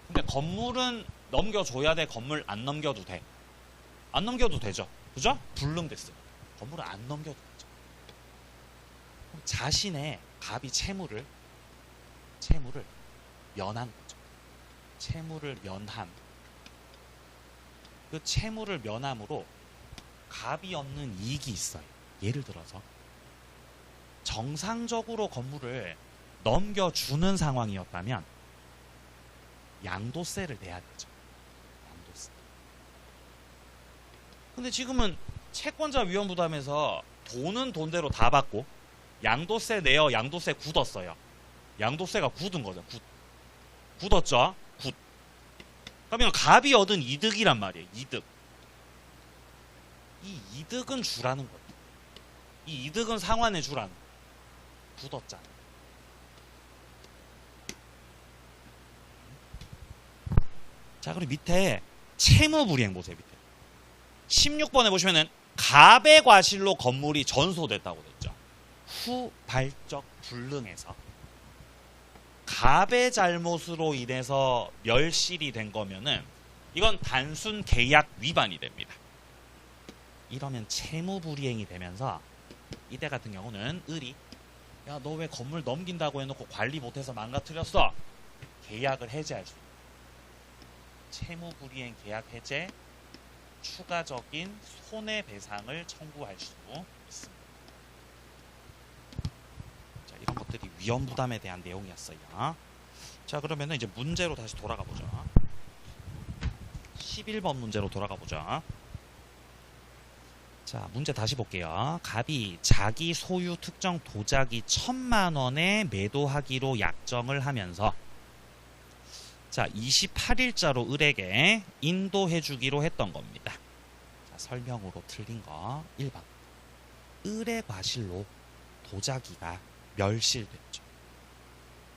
S1: 근데 건물은 넘겨줘야 돼, 건물 안 넘겨도 돼? 안 넘겨도 되죠. 그죠? 불능됐어요. 건물을 안 넘겨도 되죠. 자신의 갑이 채무를 면한 거죠. 채무를 면함. 그 채무를 면함으로 갑이 얻는 이익이 있어요. 예를 들어서 정상적으로 건물을 넘겨주는 상황이었다면 양도세를 내야 되죠. 양도세. 근데 지금은 채권자 위험부담에서 돈은 돈대로 다 받고 양도세 내어 양도세 굳었어요. 양도세가 굳은 거죠. 굳었죠. 그러면 갑이 얻은 이득이란 말이에요. 이득. 이 이득은 주라는 거예요. 이 이득은 상환해 주라는 거예요. 굳었잖아. 자, 그리고 밑에 채무불이행 보세요. 밑에 16번에 보시면은 갑의 과실로 건물이 전소됐다고 됐죠. 후발적 불능에서 갑의 잘못으로 인해서 멸실이 된 거면은 이건 단순 계약 위반이 됩니다. 이러면 채무불이행이 되면서 이때 같은 경우는 을이 야, 너 왜 건물 넘긴다고 해놓고 관리 못해서 망가뜨렸어? 계약을 해제할 수 있습니다. 채무불이행 계약 해제, 추가적인 손해배상을 청구할 수 있습니다. 자, 이런 것들이 위험부담에 대한 내용이었어요. 자, 그러면은 이제 문제로 다시 돌아가 보죠. 11번 문제로 돌아가 보죠. 자, 문제 다시 볼게요. 갑이 자기 소유 특정 도자기 1,000만 원에 매도하기로 약정을 하면서 자, 28일자로 을에게 인도해주기로 했던 겁니다. 자, 설명으로 틀린 거 1번. 을의 과실로 도자기가 멸실됐죠.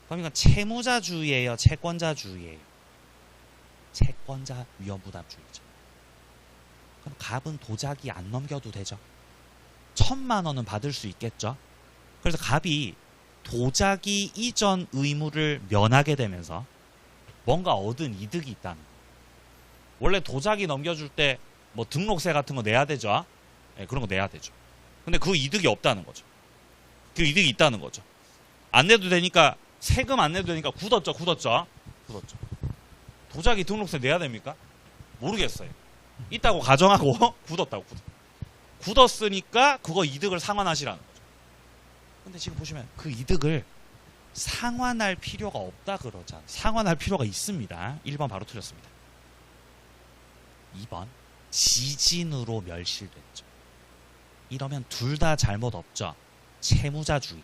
S1: 그럼 이건 채무자주의예요, 채권자주의예요? 채권자 위험부담주의죠. 그럼 갑은 도자기 안 넘겨도 되죠. 1,000만 원은 받을 수 있겠죠. 그래서 갑이 도자기 이전 의무를 면하게 되면서 뭔가 얻은 이득이 있다는 거예요. 원래 도자기 넘겨줄 때 뭐 등록세 같은 거 내야 되죠. 네, 그런 거 내야 되죠. 근데 그 이득이 없다는 거죠. 그 이득이 있다는 거죠. 안 내도 되니까, 세금 안 내도 되니까 굳었죠. 도자기 등록세 내야 됩니까? 모르겠어요. 있다고 가정하고 굳었다고 굳었으니까 그거 이득을 상환하시라는 거죠. 근데 지금 보시면 그 이득을 상환할 필요가 없다 그러잖아요. 상환할 필요가 있습니다. 1번 바로 틀렸습니다. 2번 지진으로 멸실됐죠. 이러면 둘 다 잘못 없죠. 채무자주의.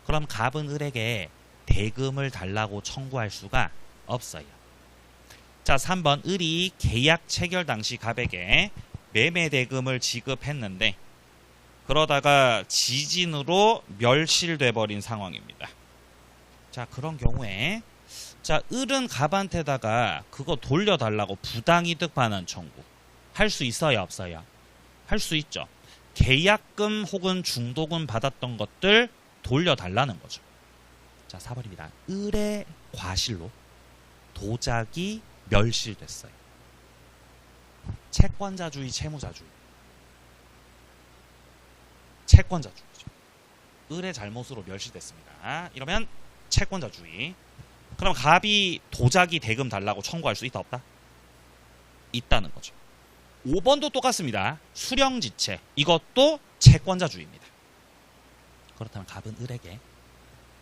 S1: 그럼 갑은 을에게 대금을 달라고 청구할 수가 없어요. 자, 3번 을이 계약 체결 당시 갑에게 매매 대금을 지급했는데 그러다가 지진으로 멸실돼 버린 상황입니다. 자, 그런 경우에 자, 을은 갑한테다가 그거 돌려달라고 부당이득 반환 청구 할 수 있어요, 없어요? 할 수 있죠. 계약금 혹은 중도금 받았던 것들 돌려달라는 거죠. 자, 4번입니다. 을의 과실로 도자기 멸실됐어요. 채권자주의, 채무자주의. 채권자주의죠. 을의 잘못으로 멸실됐습니다. 이러면 채권자주의. 그럼 갑이 도자기 대금 달라고 청구할 수 있다, 없다? 있다는 거죠. 5번도 똑같습니다. 수령지체. 이것도 채권자주의입니다. 그렇다면 갑은 을에게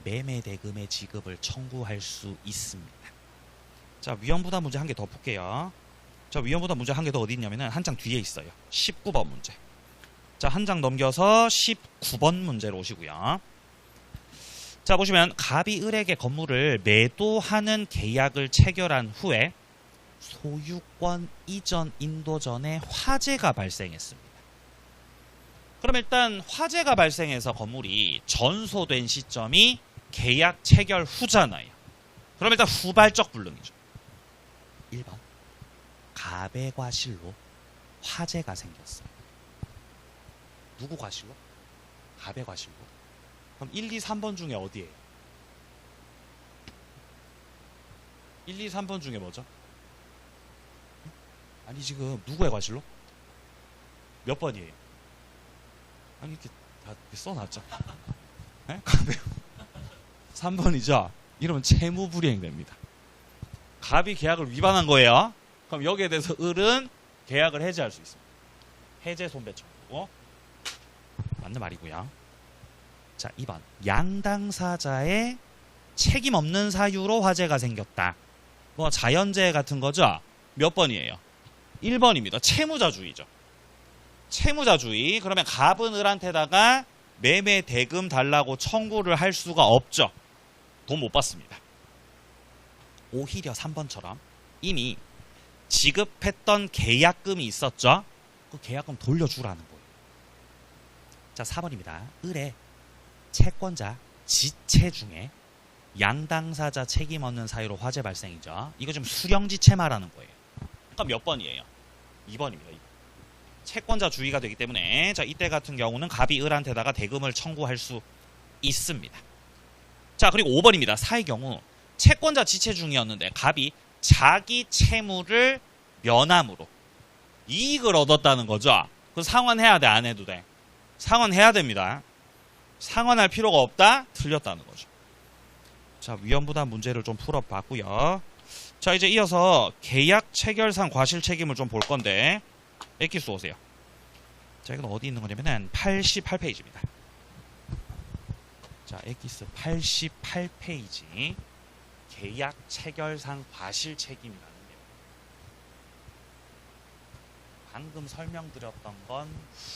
S1: 매매 대금의 지급을 청구할 수 있습니다. 자, 위험부담 문제 한 개 더 볼게요. 자, 위험부담 문제 한 개 더 어디 있냐면은 한 장 뒤에 있어요. 19번 문제. 자, 한 장 넘겨서 19번 문제로 오시고요. 자, 보시면 갑이 을에게 건물을 매도하는 계약을 체결한 후에 소유권 이전 인도 전에 화재가 발생했습니다. 그럼 일단 화재가 발생해서 건물이 전소된 시점이 계약 체결 후잖아요. 그럼 일단 후발적 불능이죠. 1번 갑의 과실로 화재가 생겼어요. 누구 과실로? 갑의 과실로. 그럼 1, 2, 3번 중에 어디예요? 1, 2, 3번 중에 뭐죠? 아니 지금 누구의 과실로? 몇 번이에요? 아니 이렇게 다 써놨죠. 네? 3번이죠. 이러면 채무불이행 됩니다. 갑이 계약을 위반한 거예요. 그럼 여기에 대해서 을은 계약을 해지할 수 있습니다. 해제 손배 청구. 맞는 말이고요. 자, 2번 양당사자의 책임 없는 사유로 화재가 생겼다. 뭐 자연재해 같은 거죠. 몇 번이에요? 1번입니다. 채무자주의죠. 채무자주의. 그러면 갑은 을한테다가 매매 대금 달라고 청구를 할 수가 없죠. 돈 못 받습니다. 오히려 3번처럼 이미 지급했던 계약금이 있었죠. 그 계약금 돌려주라는 거예요. 자, 4번입니다. 을의 채권자 지체 중에 양당사자 책임 없는 사유로 화재 발생이죠. 이거 좀 수령지체 말하는 거예요. 그럼 몇 번이에요? 2번입니다. 2번. 채권자 주의가 되기 때문에 자, 이때 같은 경우는 갑이 을한테다가 대금을 청구할 수 있습니다. 자, 그리고 5번입니다. 사의 경우 채권자 지체 중이었는데 갑이 자기 채무를 면함으로 이익을 얻었다는 거죠. 그 상환해야 돼, 안 해도 돼? 상환해야 됩니다. 상환할 필요가 없다? 틀렸다는 거죠. 자, 위험부담 문제를 좀 풀어봤고요. 자, 이제 이어서 계약 체결상 과실 책임을 좀 볼 건데 엑기스 오세요. 자, 이건 어디 있는 거냐면은 88페이지입니다. 자, 엑기스 88페이지 계약 체결상 과실 책임이라는 게 방금 설명드렸던 건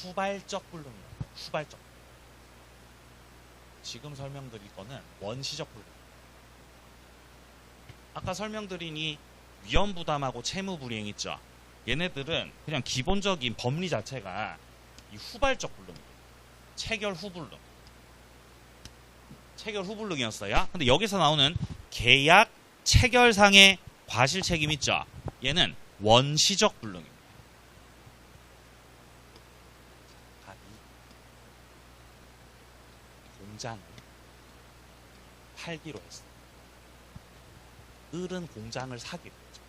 S1: 후발적 불능입니다. 후발적. 지금 설명드릴 거는 원시적 불능. 아까 설명드린 이 위험부담하고 채무불이행 있죠. 얘네들은 그냥 기본적인 법리 자체가 이 후발적 불능입니다. 체결 후불능. 체결 후불능이었어요. 근데 여기서 나오는 계약 체결상의 과실 책임 있죠. 얘는 원시적 불능입니다. 갑이 공장을 팔기로 했어요. 을은 공장을 사기로 했죠.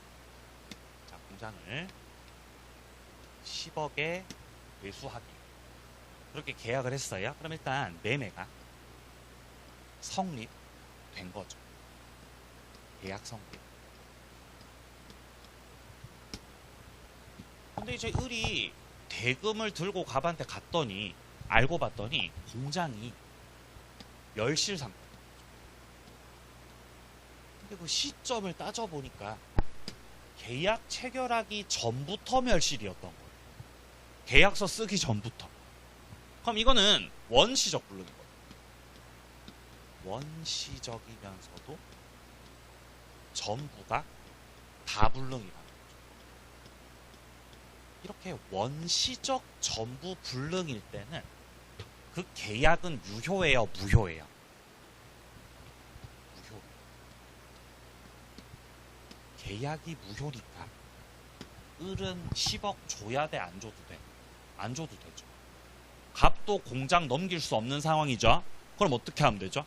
S1: 자, 공장을 10억에 매수하기. 그렇게 계약을 했어요. 그럼 일단 매매가 성립된 거죠. 계약 성립. 이제 을이 대금을 들고 갑한테 갔더니 알고 봤더니 공장이 멸실상. 근데 그 시점을 따져보니까 계약 체결하기 전부터 멸실이었던 거예요. 계약서 쓰기 전부터. 그럼 이거는 원시적 불능이거든요. 원시적이면서도 전부가 다 불능이라는 거죠. 이렇게 원시적 전부 불능일 때는 그 계약은 유효해요, 무효해요? 무효. 계약이 무효니까 을은 10억 줘야 돼, 안 줘도 돼? 안 줘도 되죠. 값도 공장 넘길 수 없는 상황이죠. 그럼 어떻게 하면 되죠?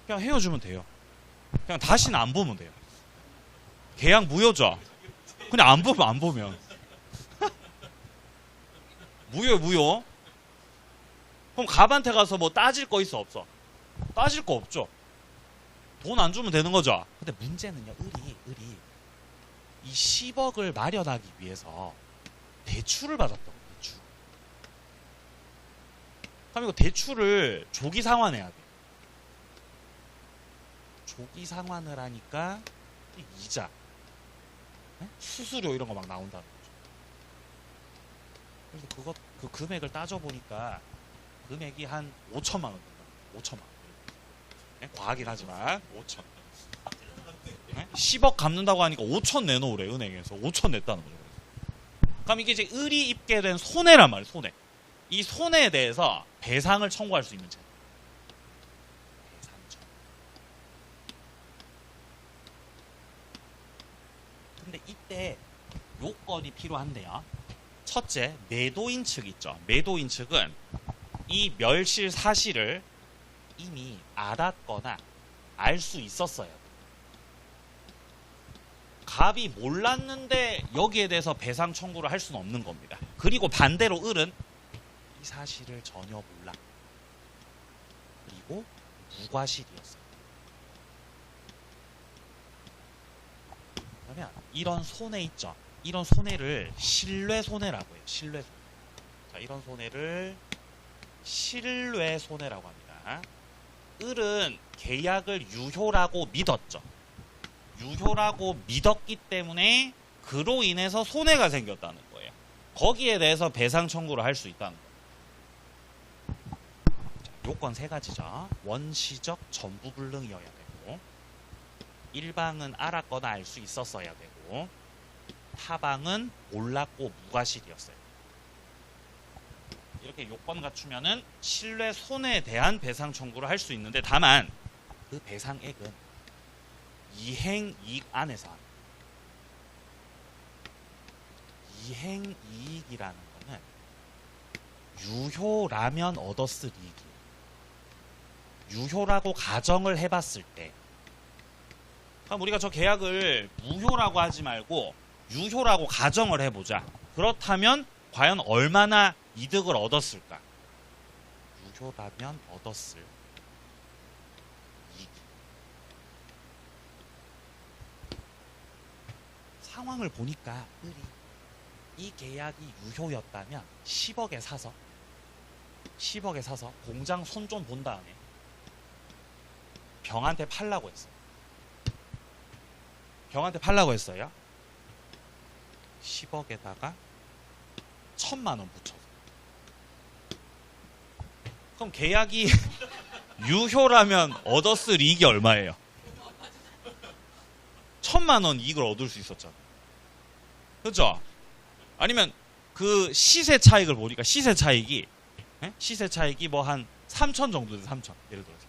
S1: 그냥 헤어지면 돼요. 그냥 다시는 안 보면 돼요. 계약 무효죠. 그냥 안 보면 안 보면 무효. 그럼 갑한테 가서 뭐 따질 거 있어, 없어? 따질 거 없죠. 돈 안 주면 되는 거죠. 근데 문제는요, 을이 이 10억을 마련하기 위해서 대출을 받았던 거예요. 대출. 그럼 이거 대출을 조기 상환해야 돼. 조기 상환을 하니까 이자, 수수료 이런 거 막 나온다는 거죠. 그래서 그 금액을 따져보니까 금액이 한 5천만 원 된다. 5천만 원. 과하긴 하지만 5천. 10억 갚는다고 하니까 5천 내놓으래, 은행에서. 5천 냈다는 거죠. 그럼 이게 이제 을이 입게 된 손해란 말이에요. 손해. 이 손해에 대해서 배상을 청구할 수 있는 제도. 배상 청구. 근데 이때 요건이 필요한데요. 첫째, 매도인 측 있죠. 매도인 측은 이 멸실 사실을 이미 알았거나 알 수 있었어요. 갑이 몰랐는데 여기에 대해서 배상 청구를 할 수는 없는 겁니다. 그리고 반대로 을은 이 사실을 전혀 몰라. 그리고 무과실이었어요. 그러면 이런 손해 있죠. 이런 손해를 신뢰손해라고 해요. 신뢰손해. 자, 이런 손해를 신뢰손해라고 합니다. 을은 계약을 유효라고 믿었죠. 유효라고 믿었기 때문에 그로 인해서 손해가 생겼다는 거예요. 거기에 대해서 배상 청구를 할 수 있다는 거예요. 자, 요건 세 가지죠. 원시적 전부불능이어야 되고, 일방은 알았거나 알 수 있었어야 되고, 타방은 몰랐고 무과실이었어요. 이렇게 요건 갖추면은 신뢰 손해에 대한 배상 청구를 할 수 있는데, 다만 그 배상액은 이행이익 안에서 합니다. 이행이익이라는 거는 유효라면 얻었을 이익이에요. 유효라고 가정을 해봤을 때, 그럼 우리가 저 계약을 무효라고 하지 말고 유효라고 가정을 해보자. 그렇다면 과연 얼마나 이득을 얻었을까? 유효라면 얻었을 이익. 상황을 보니까 을이 이 계약이 유효였다면 10억에 사서 공장 손 좀 본 다음에 병한테 팔라고 했어요. 병한테 팔라고 했어요. 10억에다가 1,000만 원 붙여서. 그럼 계약이 유효라면 얻었을 이익이 얼마예요? 1,000만 원 이익을 얻을 수 있었잖아. 그죠? 아니면 그 시세 차익을 보니까 시세 차익이 뭐 한 3천 정도 돼. 3천. 예를 들어서.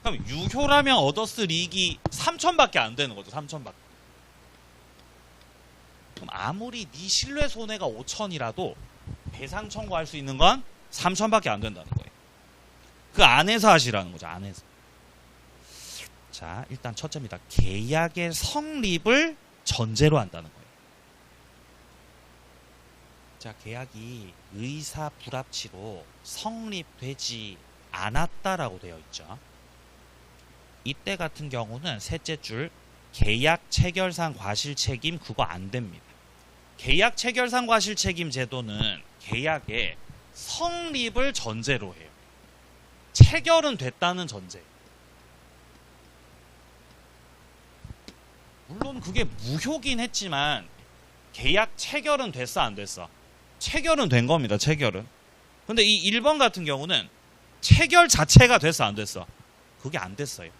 S1: 그럼 유효라면 얻었을 이익이 3천밖에 안 되는 거죠. 3천밖에. 그럼 아무리 네 신뢰 손해가 5천이라도 배상 청구할 수 있는 건 3천밖에 안 된다는 거예요. 그 안에서 하시라는 거죠. 안에서. 자, 일단 첫째입니다. 계약의 성립을 전제로 한다는 거예요. 자, 계약이 의사 불합치로 성립되지 않았다라고 되어 있죠. 이때 같은 경우는 셋째 줄 계약 체결상 과실 책임 그거 안 됩니다. 계약 체결상 과실책임 제도는 계약의 성립을 전제로 해요. 체결은 됐다는 전제. 물론 그게 무효긴 했지만 계약 체결은 됐어 안 됐어? 체결은 된 겁니다. 체결은. 근데 이 1번 같은 경우는 체결 자체가 됐어 안 됐어? 그게 안 됐어요.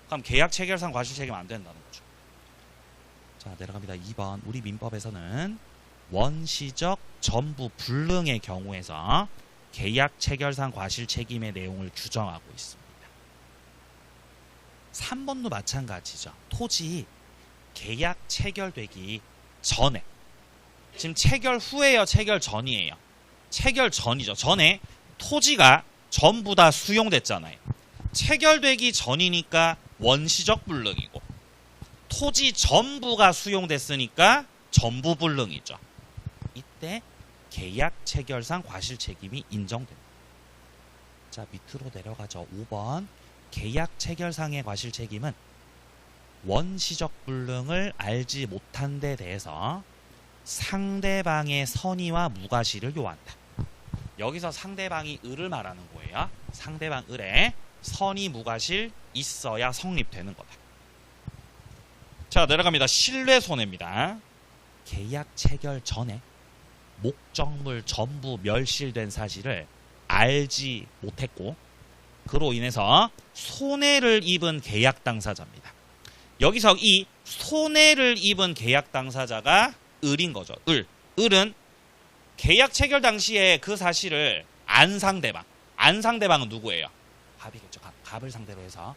S1: 그럼 계약 체결상 과실책임 안 된다는 거죠. 자, 내려갑니다. 2번. 우리 민법에서는 원시적 전부 불능의 경우에서 계약 체결상 과실책임의 내용을 규정하고 있습니다. 3번도 마찬가지죠. 토지 계약 체결되기 전에, 지금 체결 후에요, 체결 전이에요? 체결 전이죠. 전에 토지가 전부 다 수용됐잖아요. 체결되기 전이니까 원시적 불능이고, 토지 전부가 수용됐으니까 전부 불능이죠. 이때 계약 체결상 과실책임이 인정됩니다. 자, 밑으로 내려가죠. 5번. 계약 체결상의 과실책임은 원시적 불능을 알지 못한 데 대해서 상대방의 선의와 무과실을 요한다. 여기서 상대방이 을을 말하는 거예요. 상대방 을에 선의 무과실 있어야 성립되는 거다. 자, 내려갑니다. 신뢰손해입니다. 계약 체결 전에 목적물 전부 멸실된 사실을 알지 못했고, 그로 인해서 손해를 입은 계약 당사자입니다. 여기서 이 손해를 입은 계약 당사자가 을인 거죠. 을. 을은 계약 체결 당시에 그 사실을 안 상대방. 안 상대방은 누구예요? 갑이겠죠. 갑을 상대로 해서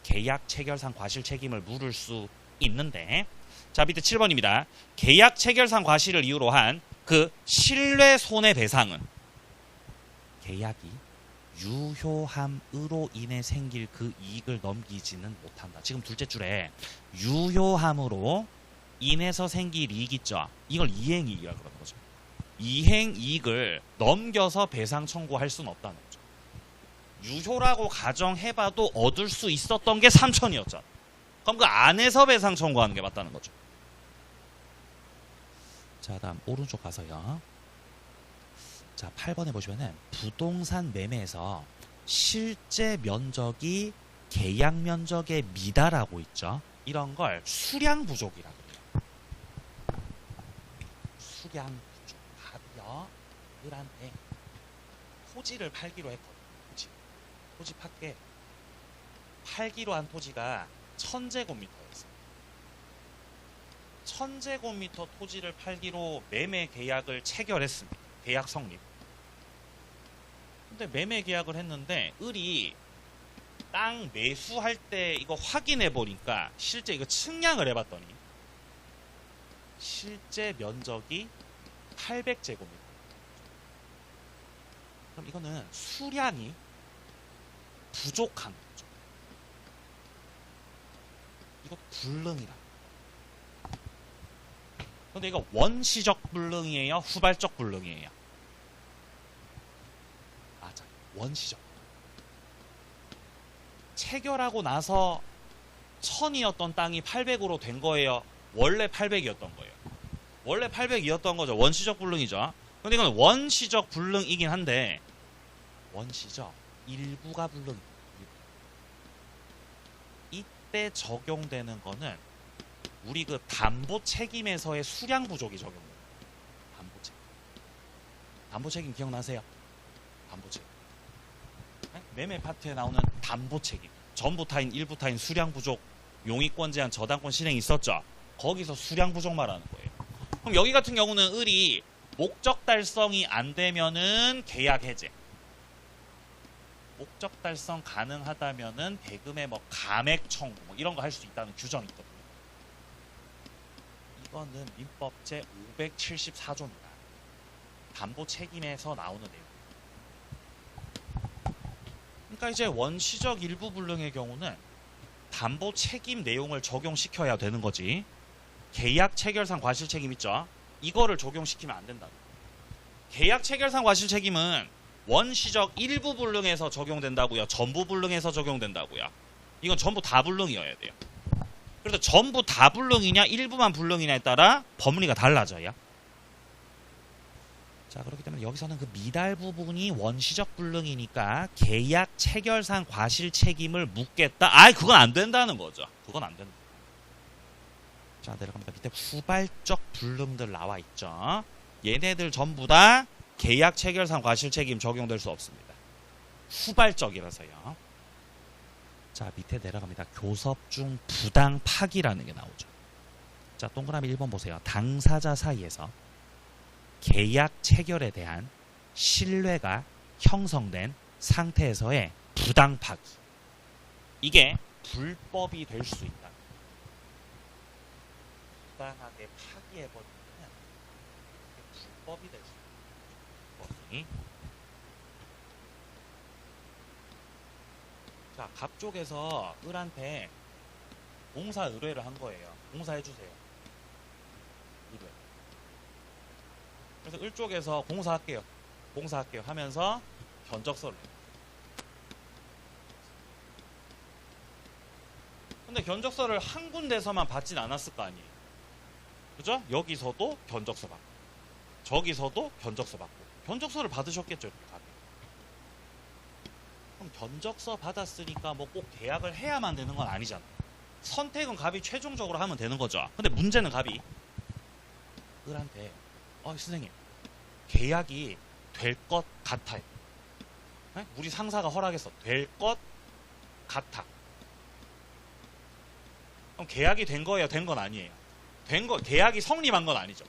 S1: 계약 체결상 과실책임을 물을 수 있는데, 자, 밑에 7번입니다. 계약 체결상 과실을 이유로 한 그 신뢰 손해배상은 계약이 유효함으로 인해 생길 그 이익을 넘기지는 못한다. 지금 둘째 줄에 유효함으로 인해서 생길 이익 있죠. 이걸 이행이익이라고 그러는 거죠. 이행이익을 넘겨서 배상 청구할 수는 없다는 거죠. 유효라고 가정해봐도 얻을 수 있었던 게 3천이었잖아. 그럼 그 안에서 배상 청구하는 게 맞다는 거죠. 자, 다음 오른쪽 가서요. 자, 8번에 보시면은 부동산 매매에서 실제 면적이 계약 면적에 미달하고 있죠. 이런 걸 수량 부족이라고 해요. 수량 부족. 갑이요, 을한테 토지를 팔기로 했거든요. 토지 팔게 팔기로 한 토지가 1000제곱미터였어요. 1000제곱미터 토지를 팔기로 매매 계약을 체결했습니다. 계약 성립. 근데 매매 계약을 했는데 을이 땅 매수할 때 이거 확인해 보니까 실제 이거 측량을 해봤더니 실제 면적이 800제곱미터. 그럼 이거는 수량이 부족한 거죠. 이거 불능이다. 근데 이거 원시적 불능이에요? 후발적 불능이에요? 맞아, 원시적. 체결하고 나서 1000이었던 땅이 800으로 된 거예요? 원래 800이었던 거예요? 원래 800이었던 거죠. 원시적 불능이죠. 근데 이건 원시적 불능이긴 한데 원시적 일부가 불능입니다. 이때 적용되는 거는 우리 그 담보 책임에서의 수량 부족이 적용돼요. 담보 책임. 담보 책임 기억나세요? 담보 책임. 매매 파트에 나오는 담보 책임. 전부 타인, 일부 타인 수량 부족, 용의권 제한, 저당권 실행이 있었죠. 거기서 수량 부족 말하는 거예요. 그럼 여기 같은 경우는 을이 목적 달성이 안 되면은 계약 해제. 목적 달성 가능하다면은 대금의 뭐 감액 청구 뭐 이런 거 할 수 있다는 규정이 있거든요. 이거는 민법 제 574조입니다. 담보 책임에서 나오는 내용. 그러니까 이제 원시적 일부 불능의 경우는 담보 책임 내용을 적용시켜야 되는 거지. 계약 체결상 과실 책임 있죠? 이거를 적용시키면 안 된다. 계약 체결상 과실 책임은 원시적 일부 불능에서 적용된다고요? 전부 불능에서 적용된다고요? 이건 전부 다 불능이어야 돼요. 그래서 전부 다 불능이냐 일부만 불능이냐에 따라 법리가 달라져요. 자, 그렇기 때문에 여기서는 그 미달 부분이 원시적 불능이니까 계약 체결상 과실 책임을 묻겠다. 아이, 그건 안 된다는 거죠. 그건 안 된다. 자, 내려갑니다. 밑에 후발적 불능들 나와 있죠. 얘네들 전부 다 계약 체결상 과실 책임 적용될 수 없습니다. 후발적이라서요. 자, 밑에 내려갑니다. 교섭 중 부당 파기라는 게 나오죠. 자, 동그라미 1번 보세요. 당사자 사이에서 계약 체결에 대한 신뢰가 형성된 상태에서의 부당 파기. 이게 불법이 될 수 있다. 부당하게 파기해버리면 불법이 될 수 있다. 자, 갑 쪽에서 을한테 공사 의뢰를 한 거예요. 공사해주세요. 의뢰. 그래서 을 쪽에서 공사할게요. 공사할게요 하면서 견적서를 해요. 근데 견적서를 한 군데서만 받진 않았을 거 아니에요. 그죠? 여기서도 견적서 받고 저기서도 견적서 받고 견적서를 받으셨겠죠. 이렇게. 그럼 견적서 받았으니까 뭐 꼭 계약을 해야만 되는 건 아니잖아. 선택은 갑이 최종적으로 하면 되는 거죠. 근데 문제는 갑이 을한테 선생님 계약이 될 것 같아요. 네? 우리 상사가 허락해서 될 것 같아. 그럼 계약이 된 거예요? 된 건 아니에요? 된 거, 계약이 성립한 건 아니죠.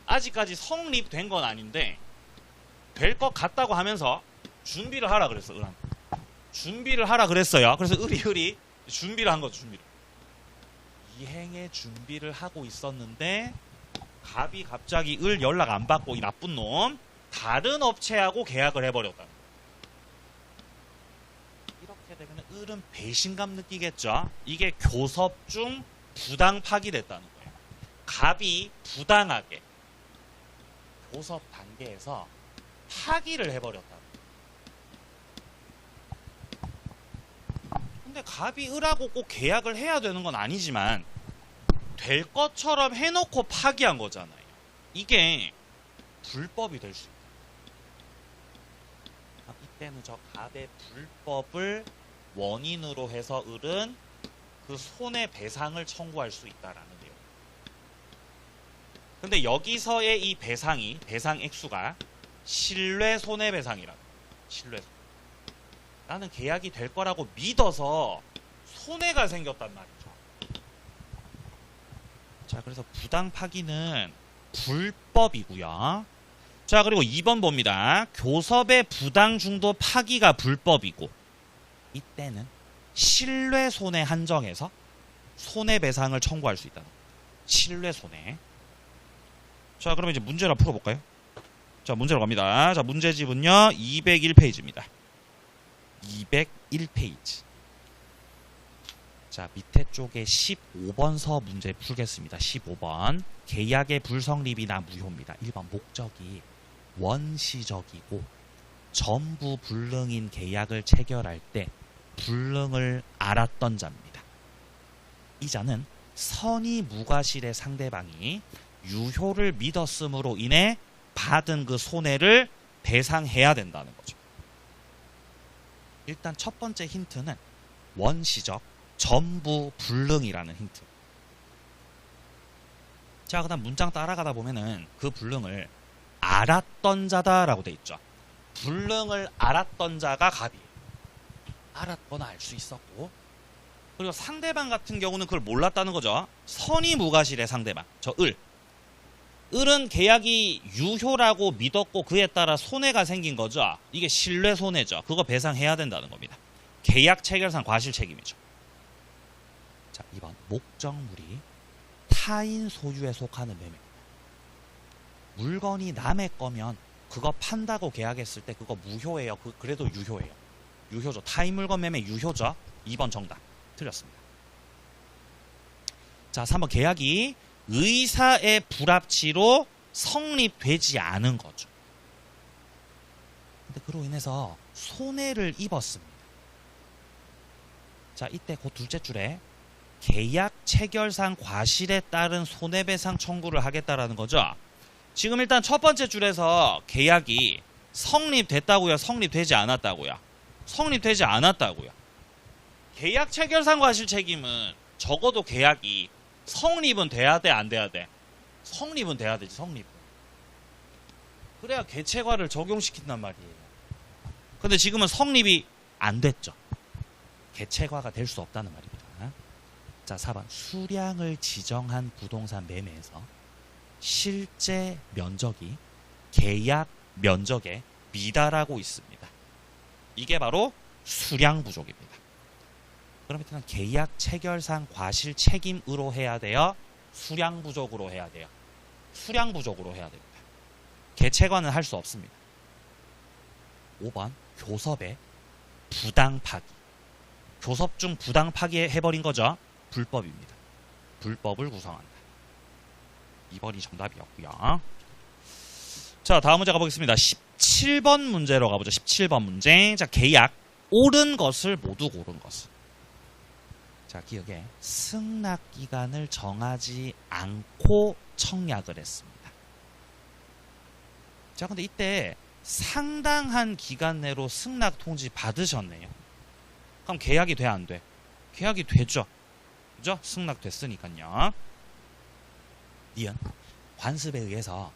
S1: 아직까지 성립된 건 아닌데 될 것 같다고 하면서 준비를 하라 그랬어. 을한테 준비를 하라 그랬어요. 그래서 을이 준비를 한 거죠. 준비를. 이행의 준비를 하고 있었는데 갑이 갑자기 을 연락 안 받고 이 나쁜 놈 다른 업체하고 계약을 해버렸다. 이렇게 되면 을은 배신감 느끼겠죠. 이게 교섭 중 부당 파기됐다는 거예요. 갑이 부당하게 교섭 단계에서 파기를 해버렸다. 근데 갑이 을하고 꼭 계약을 해야 되는 건 아니지만 될 것처럼 해놓고 파기한 거잖아요. 이게 불법이 될 수 있다. 이때는 저 갑의 불법을 원인으로 해서 을은 그 손해배상을 청구할 수 있다라는 내용. 근데 여기서의 이 배상이 배상 액수가 신뢰 손해배상이라고. 신뢰. 나는 계약이 될 거라고 믿어서 손해가 생겼단 말이죠. 자, 그래서 부당 파기는 불법이고요. 자, 그리고 2번 봅니다. 교섭의 부당 중도 파기가 불법이고 이때는 신뢰 손해 한정해서 손해배상을 청구할 수 있다는 거예요. 신뢰 손해. 자, 그러면 이제 문제를 풀어볼까요? 자, 문제로 갑니다. 자, 문제집은요 201페이지입니다. 201페이지. 자, 밑에 쪽에 15번서 문제 풀겠습니다. 15번. 계약의 불성립이나 무효입니다. 1번 목적이 원시적이고 전부 불능인 계약을 체결할 때 불능을 알았던 자입니다. 이 자는 선의 무과실의 상대방이 유효를 믿었음으로 인해 받은 그 손해를 배상해야 된다는 거죠. 일단 첫 번째 힌트는 원시적 전부 불능이라는 힌트. 자, 그 다음 문장 따라가다 보면은 그 불능을 알았던 자다라고 돼 있죠. 불능을 알았던 자가 갑이에요. 알았거나 알 수 있었고, 그리고 상대방 같은 경우는 그걸 몰랐다는 거죠. 선의 무과실의 상대방, 저 을. 을은 계약이 유효라고 믿었고 그에 따라 손해가 생긴 거죠. 이게 신뢰 손해죠. 그거 배상해야 된다는 겁니다. 계약 체결상 과실 책임이죠. 자, 2번 목적물이 타인 소유에 속하는 매매입니다. 물건이 남의 거면 그거 판다고 계약했을 때 그거 무효예요. 그래도 유효예요. 유효죠. 타인 물건 매매 유효죠. 2번 정답. 틀렸습니다. 자, 3번 계약이 의사의 불합치로 성립되지 않은 거죠. 근데 그로 인해서 손해를 입었습니다. 자, 이때 그 둘째 줄에 계약 체결상 과실에 따른 손해배상 청구를 하겠다라는 거죠. 지금 일단 첫 번째 줄에서 계약이 성립됐다고요? 성립되지 않았다고요? 성립되지 않았다고요. 계약 체결상 과실 책임은 적어도 계약이 성립은 돼야 돼, 안 돼야 돼? 성립은 돼야 되지, 성립. 그래야 개체과를 적용시킨단 말이에요. 근데 지금은 성립이 안 됐죠. 개체과가 될 수 없다는 말입니다. 자, 4번. 수량을 지정한 부동산 매매에서 실제 면적이 계약 면적에 미달하고 있습니다. 이게 바로 수량 부족입니다. 그럼 일단 계약 체결상 과실 책임으로 해야 돼요? 수량 부족으로 해야 돼요? 수량 부족으로 해야 됩니다. 개체과는 할 수 없습니다. 5번. 교섭의 부당 파기. 교섭 중 부당 파기해버린 거죠? 불법입니다. 불법을 구성한다. 2번이 정답이었고요. 자, 다음 문제 가보겠습니다. 17번 문제로 가보죠. 17번 문제. 자, 계약 옳은 것을 모두 고른 것을. 자, 기억에 승낙 기간을 정하지 않고 청약을 했습니다. 자, 근데 이때 상당한 기간 내로 승낙 통지 받으셨네요. 그럼 계약이 돼, 안 돼? 계약이 되죠. 그죠? 승낙됐으니까요. 니은 관습에 의해서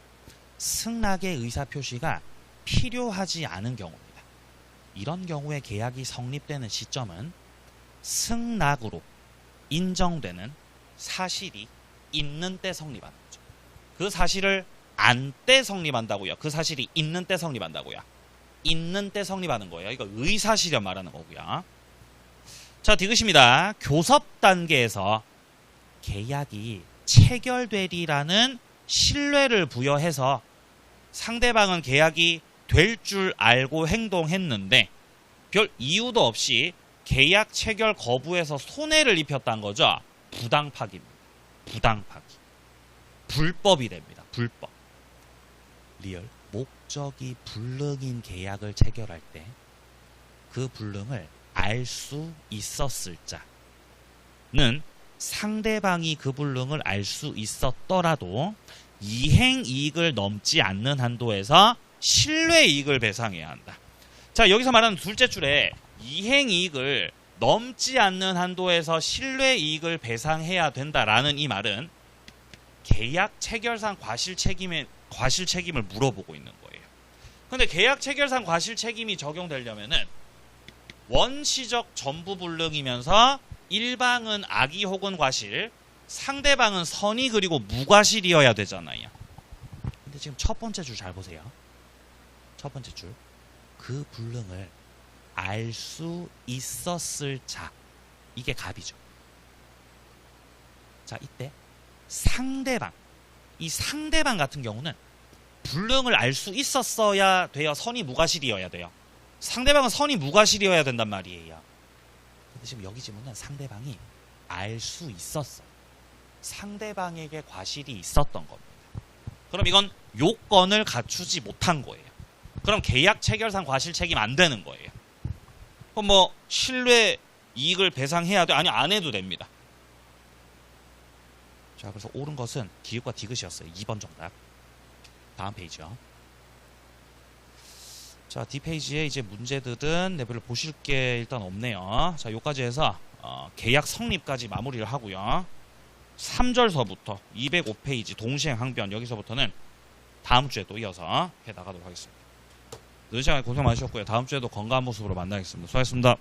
S1: 승낙의 의사표시가 필요하지 않은 경우입니다. 이런 경우에 계약이 성립되는 시점은 승낙으로 인정되는 사실이 있는 때 성립하는 거죠. 그 사실을 안 때 성립한다고요? 그 사실이 있는 때 성립한다고요? 있는 때 성립하는 거예요. 이거 의사실현 말하는 거고요. 자, 디귿입니다. 교섭 단계에서 계약이 체결되리라는 신뢰를 부여해서 상대방은 계약이 될 줄 알고 행동했는데 별 이유도 없이 계약 체결 거부해서 손해를 입혔다는 거죠. 부당 파기입니다. 부당 파기. 불법이 됩니다. 불법. 리얼. 목적이 불능인 계약을 체결할 때 그 불능을 알 수 있었을 자는 상대방이 그 불능을 알 수 있었더라도 이행이익을 넘지 않는 한도에서 신뢰이익을 배상해야 한다. 자, 여기서 말하는 둘째 줄에 이행이익을 넘지 않는 한도에서 신뢰이익을 배상해야 된다라는 이 말은 계약 체결상 과실 책임을 물어보고 있는 거예요. 근데 계약 체결상 과실 책임이 적용되려면은 원시적 전부 불능이면서 일방은 악의 혹은 과실, 상대방은 선의 그리고 무과실이어야 되잖아요. 근데 지금 첫 번째 줄 잘 보세요. 첫 번째 줄. 그 불능을 알 수 있었을 자. 이게 갑이죠. 자, 이때 상대방. 이 상대방 같은 경우는 불능을 알 수 있었어야 돼요? 선의 무과실이어야 돼요? 상대방은 선의 무과실이어야 된단 말이에요. 근데 지금 여기 지문은 상대방이 알 수 있었어요. 상대방에게 과실이 있었던 겁니다. 그럼 이건 요건을 갖추지 못한 거예요. 그럼 계약 체결상 과실 책임 안 되는 거예요. 그럼 뭐 신뢰 이익을 배상해야 돼? 아니, 안 해도 됩니다. 자, 그래서 옳은 것은 기읍과 디귿이었어요. 2번 정답. 다음 페이지요. 자, D페이지에 이제 문제들은 별로 보실 게 일단 없네요. 자, 요까지 해서 계약 성립까지 마무리를 하고요. 3절서부터 205페이지 동시행 항변, 여기서부터는 다음 주에 또 이어서 해 나가도록 하겠습니다. 늦은 시간에 고생 많으셨고요. 다음 주에도 건강한 모습으로 만나겠습니다. 수고하셨습니다.